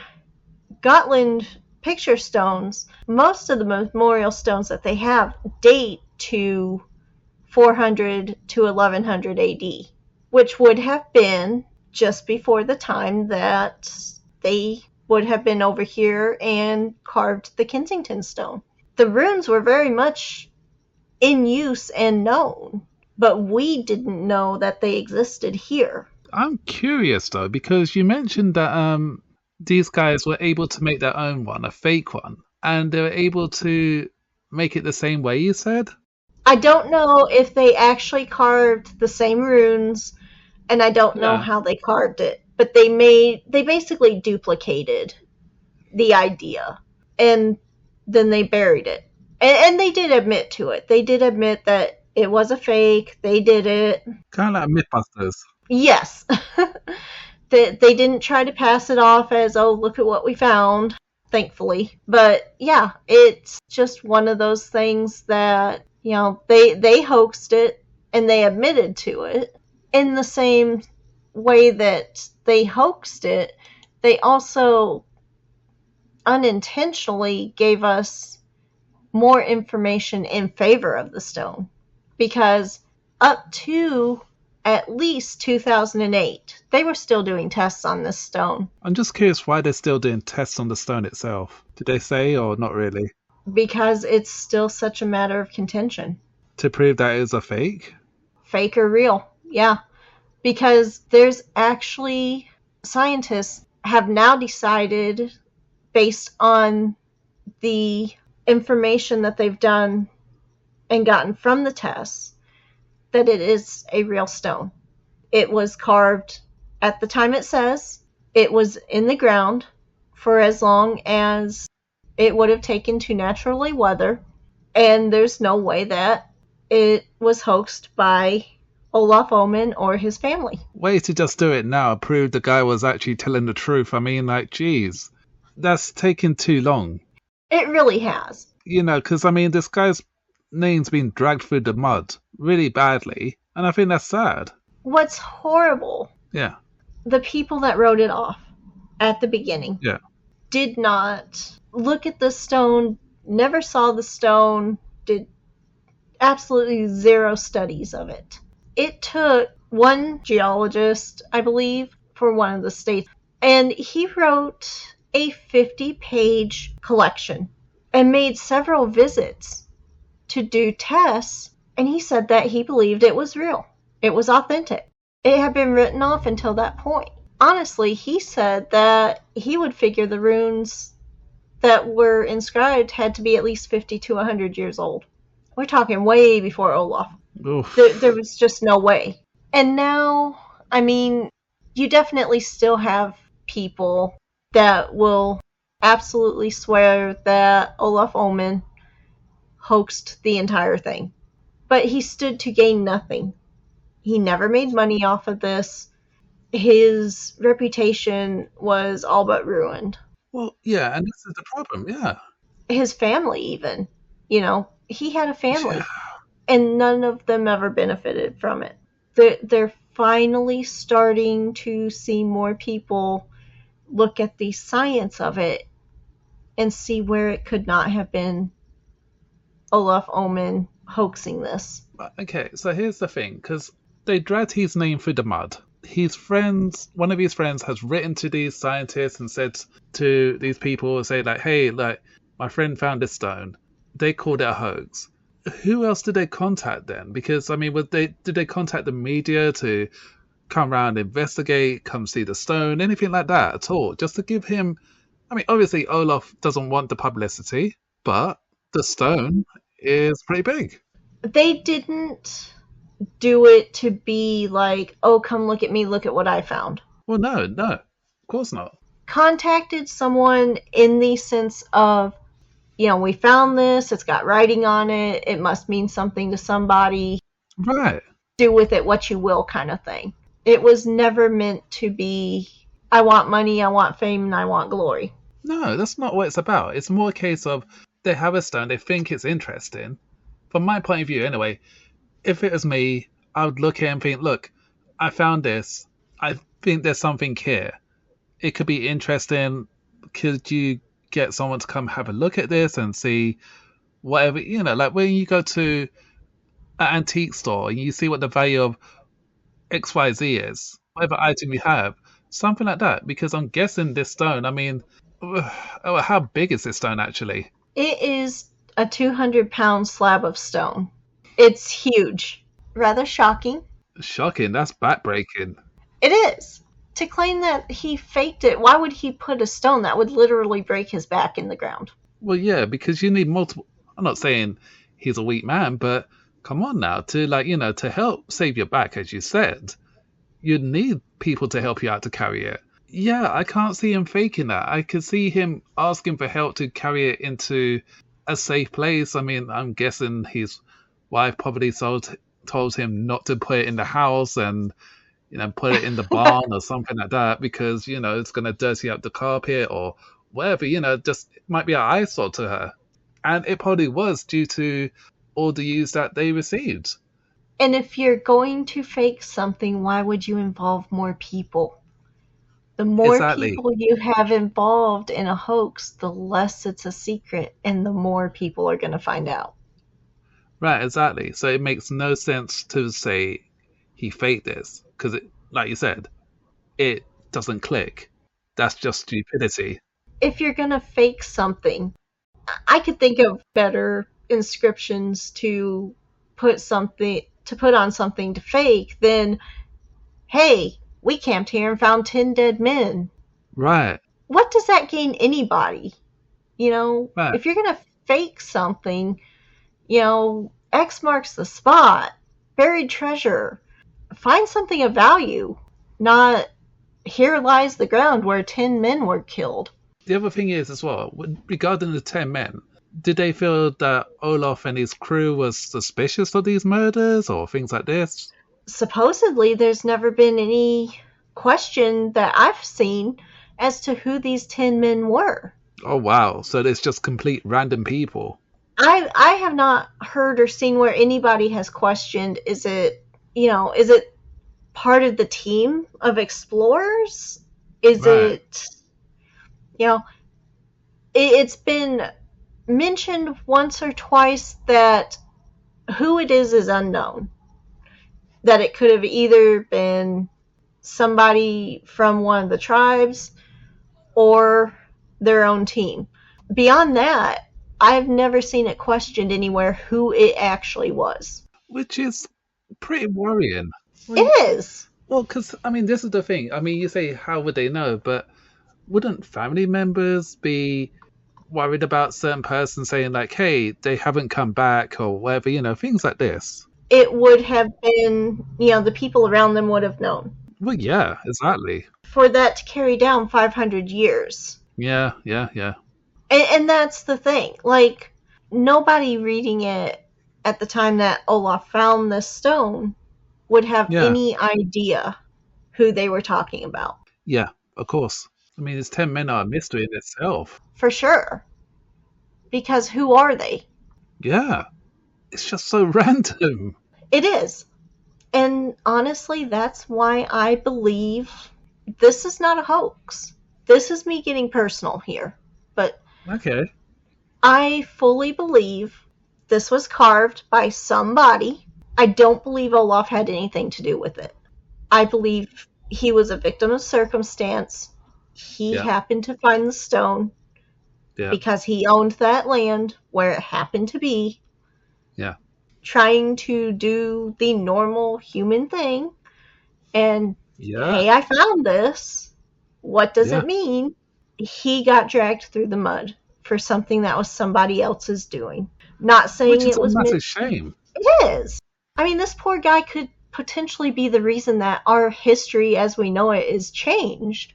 [SPEAKER 1] Gotland picture stones, most of the memorial stones that they have date to 400 to 1100 AD, which would have been just before the time that they would have been over here and carved the Kensington stone. The runes were very much in use and known, but we didn't know that they existed here.
[SPEAKER 2] I'm curious though, because you mentioned that these guys were able to make their own one, a fake one, and they were able to make it the same way you said.
[SPEAKER 1] I don't know if they actually carved the same runes And I don't know
[SPEAKER 2] Yeah.
[SPEAKER 1] how they carved it, but they basically duplicated the idea, and then they buried it. And they did admit to it. They did admit that it was a fake. They did it.
[SPEAKER 2] Kind of like Mythbusters.
[SPEAKER 1] Yes. They didn't try to pass it off as, oh, look at what we found, thankfully. But yeah, it's just one of those things that, they hoaxed it and they admitted to it. In the same way that they hoaxed it, they also unintentionally gave us more information in favor of the stone. Because up to at least 2008, they were still doing tests on this stone.
[SPEAKER 2] I'm just curious why they're still doing tests on the stone itself. Did they say, or not really?
[SPEAKER 1] Because it's still such a matter of contention.
[SPEAKER 2] To prove that it's a fake?
[SPEAKER 1] Fake or real, yeah. Because there's actually, scientists have now decided, based on the information that they've done and gotten from the tests, that it is a real stone. It was carved at the time it says. It was in the ground for as long as it would have taken to naturally weather, and there's no way that it was hoaxed by Olaf Omen or his family.
[SPEAKER 2] Way to just do it now, prove the guy was actually telling the truth. I mean, like, geez, that's taken too long.
[SPEAKER 1] It really has.
[SPEAKER 2] Because, I mean, this guy's name's been dragged through the mud really badly, and I think that's sad.
[SPEAKER 1] What's horrible,
[SPEAKER 2] Yeah.
[SPEAKER 1] the people that wrote it off at the beginning
[SPEAKER 2] Yeah.
[SPEAKER 1] did not look at the stone, never saw the stone, did absolutely zero studies of it. It took one geologist, I believe, for one of the states, and he wrote a 50-page collection and made several visits to do tests, and he said that he believed it was real. It was authentic. It had been written off until that point. Honestly, he said that he would figure the runes that were inscribed had to be at least 50 to 100 years old. We're talking way before Olaf. There was just no way. And now, I mean, you definitely still have people that will absolutely swear that Olaf Omen hoaxed the entire thing. But he stood to gain nothing. He never made money off of this. His reputation was all but ruined.
[SPEAKER 2] Well, yeah, and this is the problem, yeah.
[SPEAKER 1] His family, even. He had a family.
[SPEAKER 2] Yeah.
[SPEAKER 1] And none of them ever benefited from it. They're finally starting to see more people look at the science of it and see where it could not have been Olaf Omen hoaxing this.
[SPEAKER 2] Okay, so here's the thing, because they dragged his name through the mud. One of his friends has written to these scientists and said to these people, say like, hey, like, my friend found this stone. They called it a hoax. Who else did they contact then? Because, I mean, did they contact the media to come around, investigate, come see the stone, anything like that at all? Just to give him, I mean, obviously Olaf doesn't want the publicity, but the stone is pretty big.
[SPEAKER 1] They didn't do it to be like, oh, come look at me, look at what I found.
[SPEAKER 2] Well, no, of course not.
[SPEAKER 1] Contacted someone in the sense of, we found this, it's got writing on it, it must mean something to somebody.
[SPEAKER 2] Right.
[SPEAKER 1] Do with it what you will kind of thing. It was never meant to be, I want money, I want fame, and I want glory.
[SPEAKER 2] No, that's not what it's about. It's more a case of they have a stone, they think it's interesting. From my point of view, anyway, if it was me, I would look at it and think, look, I found this. I think there's something here. It could be interesting. Could you get someone to come have a look at this and see whatever, like when you go to an antique store and you see what the value of XYZ is, whatever item you have, something like that. Because I'm guessing this stone, I mean, how big is this stone actually?
[SPEAKER 1] It is a 200-pound slab of stone. It's huge. Rather shocking.
[SPEAKER 2] Shocking. That's backbreaking.
[SPEAKER 1] It is. To claim that he faked it, why would he put a stone that would literally break his back in the ground?
[SPEAKER 2] Well, yeah, because you need multiple. I'm not saying he's a weak man, but come on now, to to help save your back, as you said, you'd need people to help you out to carry it. Yeah, I can't see him faking that. I could see him asking for help to carry it into a safe place. I mean, I'm guessing his wife probably told him not to put it in the house and put it in the barn or something like that because it's going to dirty up the carpet or whatever. Just it might be an eyesore to her, and it probably was due to all the use that they received.
[SPEAKER 1] And if you're going to fake something, why would you involve more people? The more
[SPEAKER 2] Exactly.
[SPEAKER 1] people you have involved in a hoax, the less it's a secret and the more people are going to find out.
[SPEAKER 2] Right, exactly. So it makes no sense to say he faked this because, like you said, it doesn't click. That's just stupidity.
[SPEAKER 1] If you're going to fake something, I could think of better inscriptions to put on something to fake than, hey, we camped here and found 10 dead men.
[SPEAKER 2] Right.
[SPEAKER 1] What does that gain anybody?
[SPEAKER 2] Right.
[SPEAKER 1] If you're going to fake something, X marks the spot, buried treasure, find something of value, not here lies the ground where 10 men were killed.
[SPEAKER 2] The other thing is as well, regarding the 10 men, did they feel that Olaf and his crew was suspicious of these murders or things like this?
[SPEAKER 1] Supposedly, there's never been any question that I've seen as to who these 10 men were.
[SPEAKER 2] Oh wow, so it's just complete random people.
[SPEAKER 1] I have not heard or seen where anybody has questioned, is it part of the team of explorers? Is
[SPEAKER 2] Right.
[SPEAKER 1] it's been mentioned once or twice that who it is unknown. That it could have either been somebody from one of the tribes or their own team. Beyond that, I've never seen it questioned anywhere who it actually was.
[SPEAKER 2] Which is pretty worrying.
[SPEAKER 1] It is.
[SPEAKER 2] Well, because, I mean, this is the thing. I mean, you say, how would they know? But wouldn't family members be worried about certain person saying, like, hey, they haven't come back or whatever, things like this?
[SPEAKER 1] It would have been, the people around them would have known.
[SPEAKER 2] Well, yeah, exactly.
[SPEAKER 1] For that to carry down 500 years.
[SPEAKER 2] Yeah.
[SPEAKER 1] And that's the thing. Like, nobody reading it at the time that Olaf found this stone would have any idea who they were talking about.
[SPEAKER 2] Yeah, of course. I mean, it's 10 men are a mystery in itself.
[SPEAKER 1] For sure. Because who are they?
[SPEAKER 2] Yeah. It's just so random.
[SPEAKER 1] It is. And honestly, that's why I believe this is not a hoax. This is me getting personal here. But
[SPEAKER 2] Okay.
[SPEAKER 1] I fully believe this was carved by somebody. I don't believe Olaf had anything to do with it. I believe he was a victim of circumstance. He happened to find the stone because he owned that land where it happened to be.
[SPEAKER 2] Yeah.
[SPEAKER 1] Trying to do the normal human thing. And, hey, I found this. What does it mean? He got dragged through the mud for something that was somebody else's doing. Not saying
[SPEAKER 2] Which is
[SPEAKER 1] it was
[SPEAKER 2] a massive shame.
[SPEAKER 1] It is. I mean, this poor guy could potentially be the reason that our history as we know it is changed.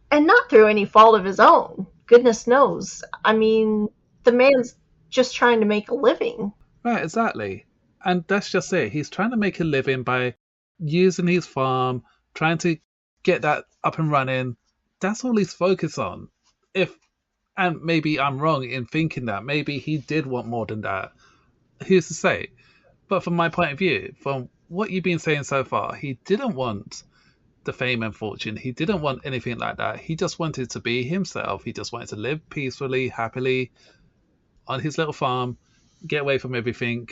[SPEAKER 1] And not through any fault of his own. Goodness knows. I mean, the man's just trying to make a living.
[SPEAKER 2] Right, exactly. And that's just it. He's trying to make a living by using his farm, trying to get that up and running. That's all he's focused on. And maybe I'm wrong in thinking that. Maybe he did want more than that. Who's to say? But from my point of view, from what you've been saying so far, he didn't want the fame and fortune. He didn't want anything like that. He just wanted to be himself. He just wanted to live peacefully, happily on his little farm, get away from everything.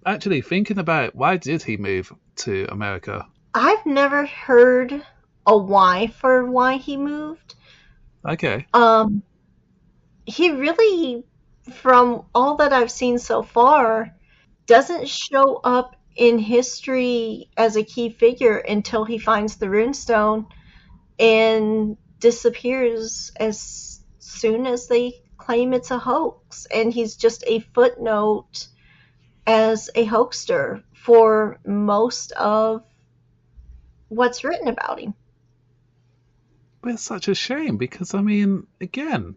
[SPEAKER 2] Actually, thinking about why did he move to America?
[SPEAKER 1] I've never heard a why for why he moved.
[SPEAKER 2] Okay.
[SPEAKER 1] He really, from all that I've seen so far, doesn't show up in history as a key figure until he finds the runestone and disappears as soon as they claim it's a hoax. And he's just a footnote as a hoaxer for most of what's written about him.
[SPEAKER 2] But it's such a shame because, I mean, again,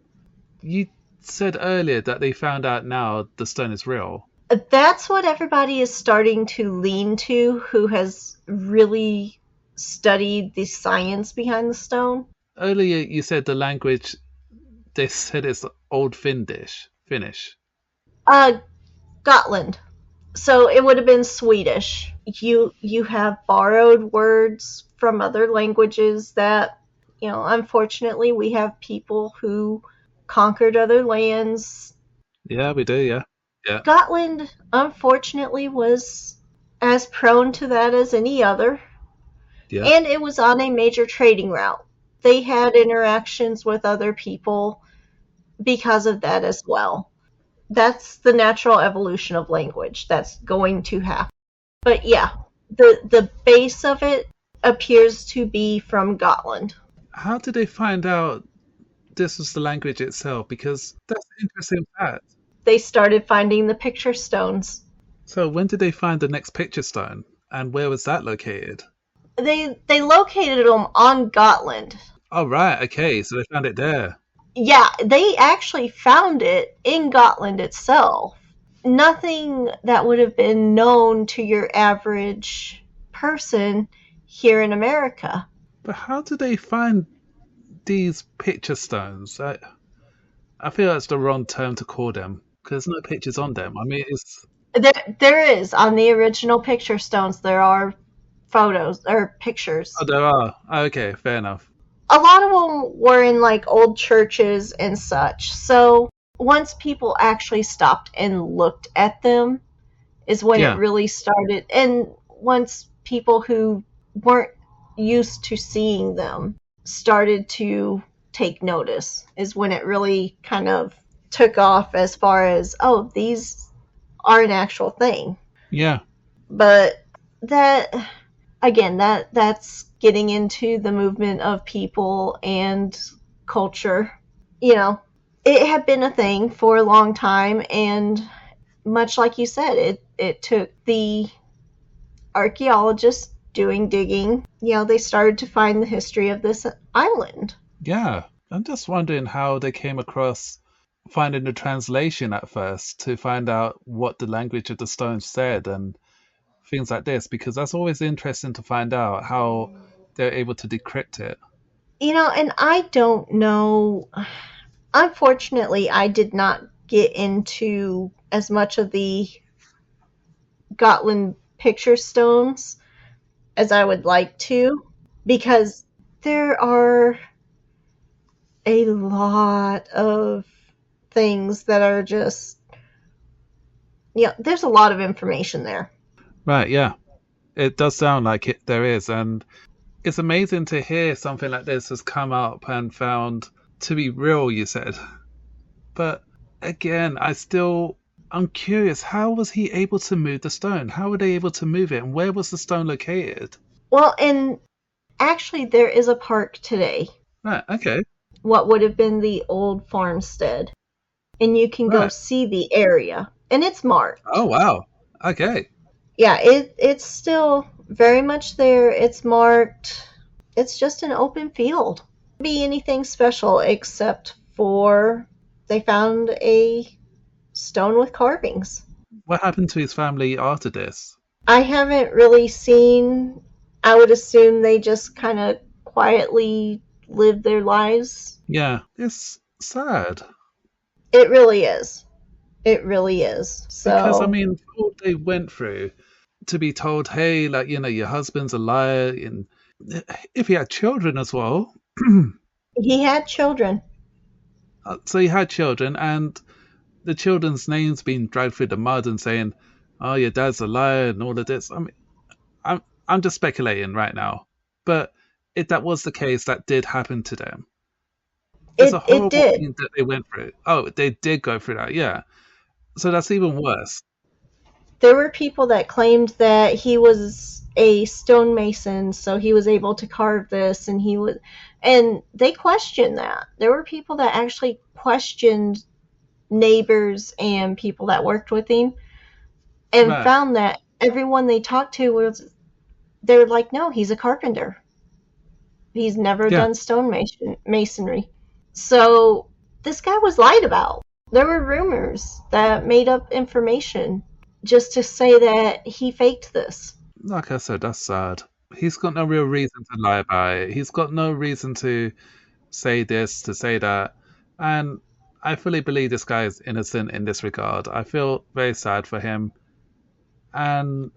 [SPEAKER 2] you said earlier that they found out now the stone is real.
[SPEAKER 1] That's what everybody is starting to lean to who has really studied the science behind the stone.
[SPEAKER 2] Earlier, you said the language, they said it's Old Finnish.
[SPEAKER 1] Uh, Gotland. So it would have been Swedish. You have borrowed words from other languages that, unfortunately we have people who conquered other lands.
[SPEAKER 2] Yeah, we do, yeah. Yeah,
[SPEAKER 1] Scotland, unfortunately, was as prone to that as any other,
[SPEAKER 2] yeah,
[SPEAKER 1] and it was on a major trading route. They had interactions with other people because of that as well. That's the natural evolution of language. That's going to happen. But yeah, the base of it appears to be from Gotland.
[SPEAKER 2] How did they find out this was the language itself? Because that's an interesting fact.
[SPEAKER 1] They started finding the picture stones.
[SPEAKER 2] So when did they find the next picture stone? And where was that located?
[SPEAKER 1] They located them on Gotland.
[SPEAKER 2] Oh, right, okay, so they found it there.
[SPEAKER 1] Yeah, they actually found it in Gotland itself. Nothing that would have been known to your average person here in America.
[SPEAKER 2] But how did they find these picture stones? I feel that's the wrong term to call them because there's no pictures on them. I mean, it's.
[SPEAKER 1] There is on the original picture stones. There are photos or pictures.
[SPEAKER 2] Oh, there are. Okay, fair enough.
[SPEAKER 1] A lot of them were in like old churches and such. So once people actually stopped and looked at them is when it
[SPEAKER 2] Yeah,
[SPEAKER 1] really started. And once people who weren't used to seeing them started to take notice is when it really kind of took off as far as, oh, these are an actual thing.
[SPEAKER 2] yeah,
[SPEAKER 1] But that again, that's getting into the movement of people and culture. You know, it had been a thing for a long time, and much like you said, it took the archaeologists doing digging. They started to find the history of this island.
[SPEAKER 2] yeah. I'm just wondering how they came across finding the translation at first to find out what the language of the stone said and things like this, because that's always interesting to find out how they're able to decrypt it.
[SPEAKER 1] And I don't know. Unfortunately, I did not get into as much of the Gotland picture stones as I would like to because there are a lot of things that are just, there's a lot of information there.
[SPEAKER 2] Right, yeah. It does sound like it there is, and it's amazing to hear something like this has come up and found to be real, you said. But again, I'm curious, how was he able to move the stone? How were they able to move it? And where was the stone located?
[SPEAKER 1] Well, and actually, there is a park today,
[SPEAKER 2] Right, okay.
[SPEAKER 1] what would have been the old farmstead, and you can go
[SPEAKER 2] Right.
[SPEAKER 1] see the area, and it's marked.
[SPEAKER 2] Oh wow. Okay.
[SPEAKER 1] Yeah, it's still very much there. It's marked. It's just an open field. Be anything special except for they found a stone with carvings.
[SPEAKER 2] What happened to his family after this?
[SPEAKER 1] I haven't really seen. I would assume they just kind of quietly lived their lives.
[SPEAKER 2] Yeah, it's sad.
[SPEAKER 1] It really is. It really is.
[SPEAKER 2] Because I
[SPEAKER 1] So
[SPEAKER 2] mean, what they went through to be told, hey, like, your husband's a liar, and if he had children as well.
[SPEAKER 1] he had children.
[SPEAKER 2] So he had children, and the children's names being dragged through the mud and saying, "Oh, your dad's a liar," and all of this. I mean, I'm just speculating right now, but if that was the case, that did happen to them. It's a
[SPEAKER 1] It
[SPEAKER 2] horrible
[SPEAKER 1] did.
[SPEAKER 2] thing that they went through. Oh, they did go through that, yeah. So that's even worse.
[SPEAKER 1] There were people that claimed that he was a stonemason, so he was able to carve this, and they questioned that. There were people that actually questioned neighbors and people that worked with him and
[SPEAKER 2] Right.
[SPEAKER 1] found that everyone they talked to they're like, no, he's a carpenter. He's never
[SPEAKER 2] Yeah.
[SPEAKER 1] done masonry. So this guy was lied about. There were rumors that made up information just to say that he faked this.
[SPEAKER 2] Like I said, that's sad. He's got no real reason to lie about it. He's got no reason to say this, to say that. And I fully believe this guy is innocent in this regard. I feel very sad for him. And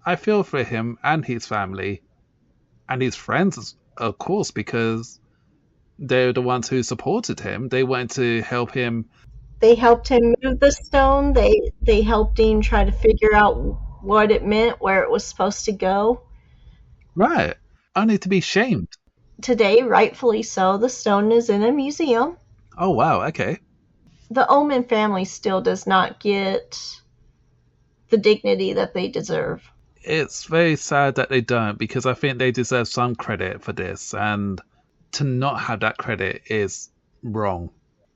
[SPEAKER 2] I feel for him and his family and his friends, of course, because they're the ones who supported him. They wanted to help him.
[SPEAKER 1] They helped him move the stone. They helped him try to figure out what it meant, where it was supposed to go.
[SPEAKER 2] Right. Only to be shamed.
[SPEAKER 1] Today, rightfully so, the stone is in a museum.
[SPEAKER 2] Oh, wow. Okay.
[SPEAKER 1] The Omen family still does not get the dignity that they deserve.
[SPEAKER 2] It's very sad that they don't, because I think they deserve some credit for this. And to not have that credit is wrong.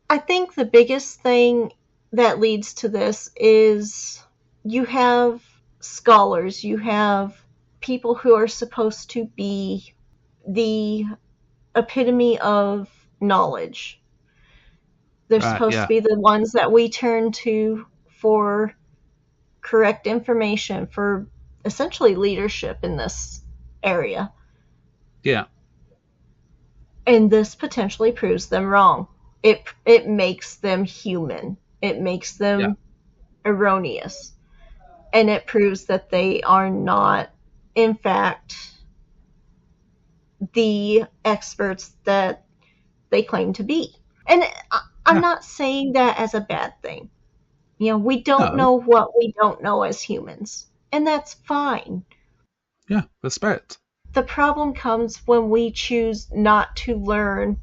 [SPEAKER 1] I think the biggest thing that leads to this is you have scholars, you have people who are supposed to be the epitome of knowledge. They're supposed to be the ones that we turn to for correct information, for essentially leadership in this area.
[SPEAKER 2] Yeah.
[SPEAKER 1] And this potentially proves them wrong. It makes them human. It makes them erroneous. And it proves that they are not, in fact, the experts that they claim to be. And I'm not saying that as a bad thing. You know, we don't know what we don't know as humans. And that's fine.
[SPEAKER 2] Yeah, respect.
[SPEAKER 1] The problem comes when we choose not to learn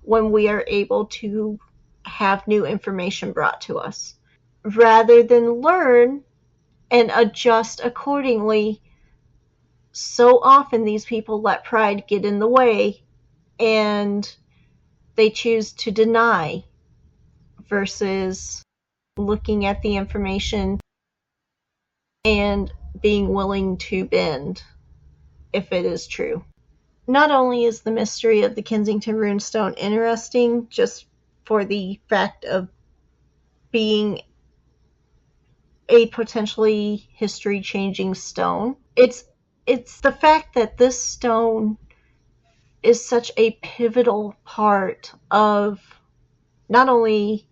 [SPEAKER 1] when we are able to have new information brought to us. Rather than learn and adjust accordingly, so often these people let pride get in the way and they choose to deny versus looking at the information and being willing to bend if it is true. Not only is the mystery of the Kensington Runestone interesting just for the fact of being a potentially history-changing stone, it's the fact that this stone is such a pivotal part of not only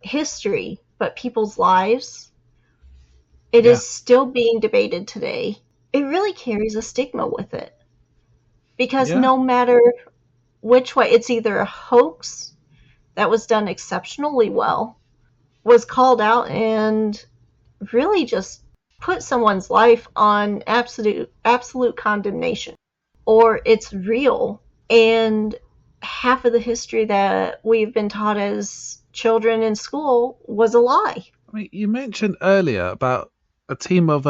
[SPEAKER 1] history, but people's lives. It is still being debated today. It really carries a stigma with it. Because no matter which way, it's either a hoax that was done exceptionally well, was called out and really just put someone's life on absolute condemnation, or it's real and half of the history that we've been taught as children in school was a lie.
[SPEAKER 2] I mean, you mentioned earlier about a team of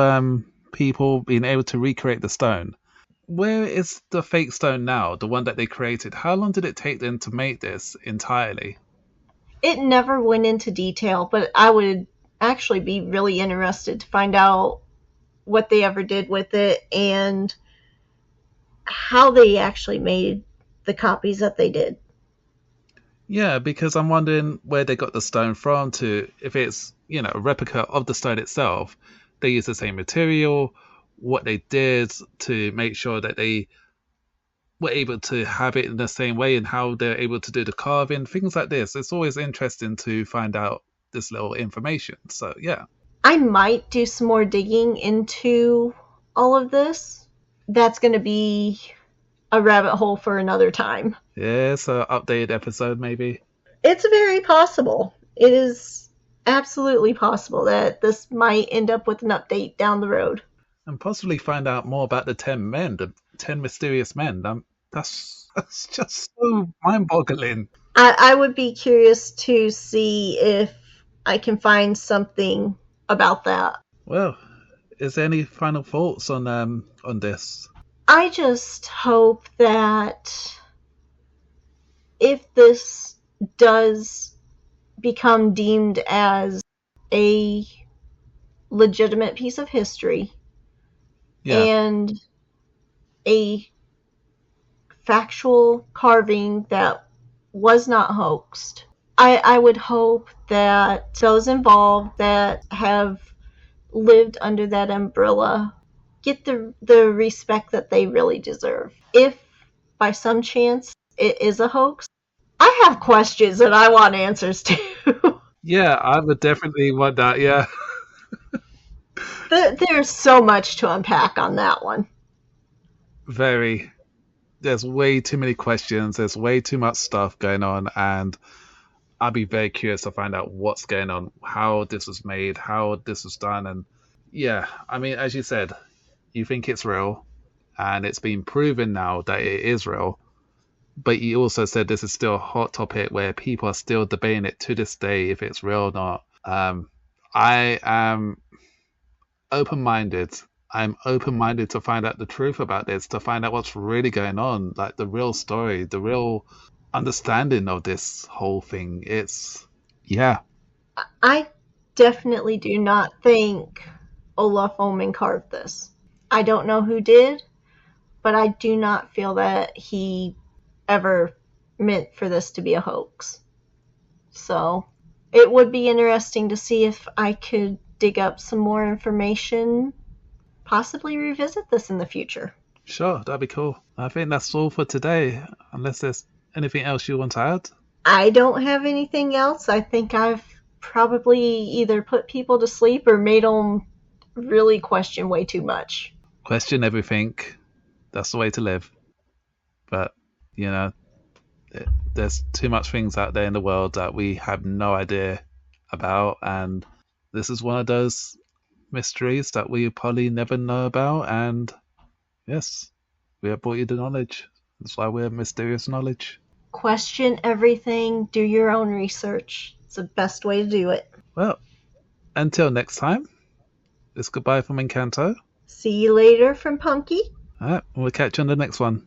[SPEAKER 2] people being able to recreate the stone. Where is the fake stone now, the one that they created? How long did it take them to make this entirely?
[SPEAKER 1] It never went into detail, but I would actually be really interested to find out what they ever did with it and how they actually made the copies that they did.
[SPEAKER 2] Yeah, because I'm wondering where they got the stone from, to if it's, a replica of the stone itself. They use the same material, what they did to make sure that they were able to have it in the same way, and how they're able to do the carving, things like this. It's always interesting to find out this little information. So, yeah.
[SPEAKER 1] I might do some more digging into all of this. That's going to be a rabbit hole for another time.
[SPEAKER 2] Yeah, so updated episode maybe.
[SPEAKER 1] It's very possible. It is absolutely possible that this might end up with an update down the road.
[SPEAKER 2] And possibly find out more about the 10 men, the 10 mysterious men. That's just so mind-boggling.
[SPEAKER 1] I would be curious to see if I can find something about that.
[SPEAKER 2] Well, is there any final thoughts on this?
[SPEAKER 1] I just hope that if this does become deemed as a legitimate piece of history,
[SPEAKER 2] Yeah.
[SPEAKER 1] and a factual carving that was not hoaxed. I would hope that those involved that have lived under that umbrella get the respect that they really deserve. If by some chance it is a hoax, I have questions that I want answers to.
[SPEAKER 2] Yeah, I would definitely want that. Yeah.
[SPEAKER 1] There's so much to unpack on that one.
[SPEAKER 2] Very. There's way too many questions. There's way too much stuff going on, and I'd be very curious to find out what's going on, how this was made, how this was done, and yeah, I mean, as you said, you think it's real, and it's been proven now that it is real. But you also said this is still a hot topic where people are still debating it to this day if it's real or not. I am open-minded. I'm open-minded to find out the truth about this, to find out what's really going on, like the real story, the real understanding of this whole thing. It's yeah,
[SPEAKER 1] I definitely do not think Olaf Omen carved this. I don't know who did, but I do not feel that he ever meant for this to be a hoax. So it would be interesting to see if I could dig up some more information, possibly revisit this in the future.
[SPEAKER 2] sure, that'd be cool. I think that's all for today, unless there's anything else you want to add.
[SPEAKER 1] I don't have anything else. I think I've probably either put people to sleep or made them really question way too much.
[SPEAKER 2] Question everything. That's the way to live. But you know, there's too much things out there in the world that we have no idea about, and this is one of those mysteries that we probably never know about. And yes, we have brought you the knowledge. That's why we're mysterious knowledge.
[SPEAKER 1] Question everything, do your own research. It's the best way to do it.
[SPEAKER 2] Well, until next time, it's goodbye from Encanto.
[SPEAKER 1] See you later from Punky.
[SPEAKER 2] All right, we'll catch you on the next one.